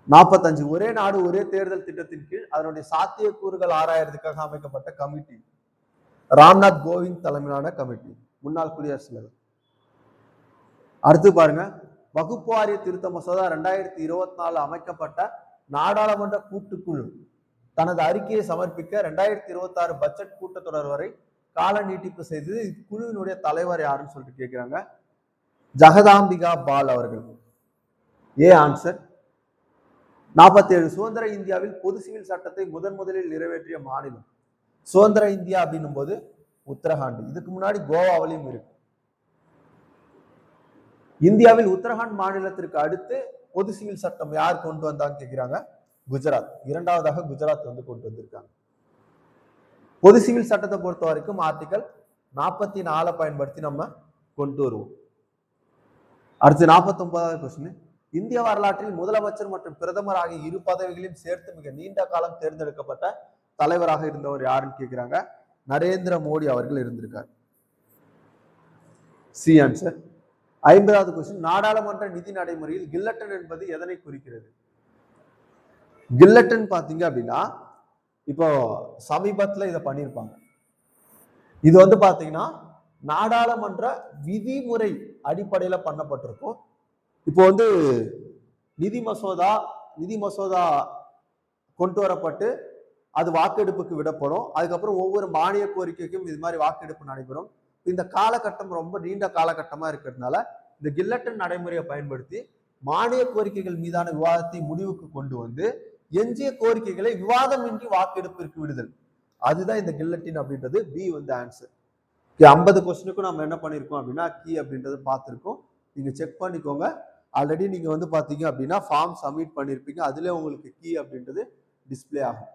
45. ஒரே நாடு ஒரே தேர்தல் திட்டத்தின் கீழ் அதனுடைய சாத்தியக்கூறுகள் ஆராயறதுக்காக அமைக்கப்பட்ட கமிட்டி. ராம்நாத் கோவிந்த் தலைமையிலான கமிட்டி, முன்னாள் குடியரசுத் தலைவர். அடுத்து பாருங்க, வகுப்பு வாரிய திருத்த மசோதா 2024 அமைக்கப்பட்ட நாடாளுமன்ற கூட்டுக்குழு தனது அறிக்கையை சமர்ப்பிக்க 2026 பட்ஜெட் கூட்டத்தொடர் வரை கால நீட்டிப்பு செய்தது. இக்குழுவினுடைய தலைவர் யாருன்னு சொல்லிட்டு கேட்கிறாங்க. ஜெகதாம்பிகா பால் அவர்கள். A answer. 47. சுதந்திர இந்தியாவில் பொது சிவில் சட்டத்தை முதலில் நிறைவேற்றிய மாநிலம். சுதந்திர இந்தியா அப்படின்னும் போது உத்தரகாண்ட். இதுக்கு முன்னாடி கோவாவிலையும் இருக்கு. இந்தியாவில் உத்தரகாண்ட் மாநிலத்திற்கு அடுத்து பொது சிவில் சட்டம் யார் கொண்டு வந்தாங்க கேட்கிறாங்க. குஜராத். 2வதாக குஜராத் வந்து கொண்டு வந்திருக்காங்க. பொது சிவில் சட்டத்தை பொறுத்த வரைக்கும் ஆர்டிகல் 44 பயன்படுத்தி நம்ம கொண்டு வருவோம். அடுத்து 49வது கொஸ்டின், இந்திய வரலாற்றில் முதலமைச்சர் மற்றும் பிரதமர் ஆகிய 2 பதவிகளையும் சேர்த்து மிக நீண்ட காலம் தேர்ந்தெடுக்கப்பட்ட தலைவராக இருந்தவர் யாருன்னு கேட்கிறாங்க. நரேந்திர மோடி அவர்கள் இருந்திருக்கார். C answer. 50வது கொஸ்டின், நாடாளுமன்ற நிதி நடைமுறையில் கில்லட்டன் என்பது எதனை குறிக்கிறது? கில்லட்டன் பாத்தீங்க அப்படின்னா இப்போ சமீபத்துல இதை பண்ணியிருப்பாங்க. இது வந்து பாத்தீங்கன்னா நாடாளுமன்ற விதிமுறை அடிப்படையில பண்ணப்பட்டிருக்கும். இப்போ வந்து நிதி மசோதா கொண்டு வரப்பட்டு அது வாக்கெடுப்புக்கு விடப்படும். அதுக்கப்புறம் ஒவ்வொரு மானிய கோரிக்கைக்கும் இது மாதிரி வாக்கெடுப்பு நடைபெறும். இந்த காலகட்டம் ரொம்ப நீண்ட காலகட்டமா இருக்கிறதுனால இந்த கில்லட்டன் நடைமுறையை பயன்படுத்தி மானிய கோரிக்கைகள் மீதான விவாதத்தை முடிவுக்கு கொண்டு வந்து எஞ்சிய கோரிக்கைகளை விவாதமின்றி வாக்கெடுப்பிற்கு விடுதல், அதுதான் இந்த கில்லட்டின் அப்படின்றது. பி வந்து ஆன்சர். 50 கொஸ்டினுக்கும் நம்ம என்ன பண்ணிருக்கோம் அப்படின்னா கீ அப்படின்றது பார்த்துருக்கோம். நீங்க செக் பண்ணிக்கோங்க. ஆல்ரெடி நீங்க வந்து பாத்தீங்க அப்படின்னா ஃபார்ம் சப்மிட் பண்ணிருப்பீங்க. அதுல உங்களுக்கு கீ அப்படின்றது டிஸ்பிளே ஆகும்.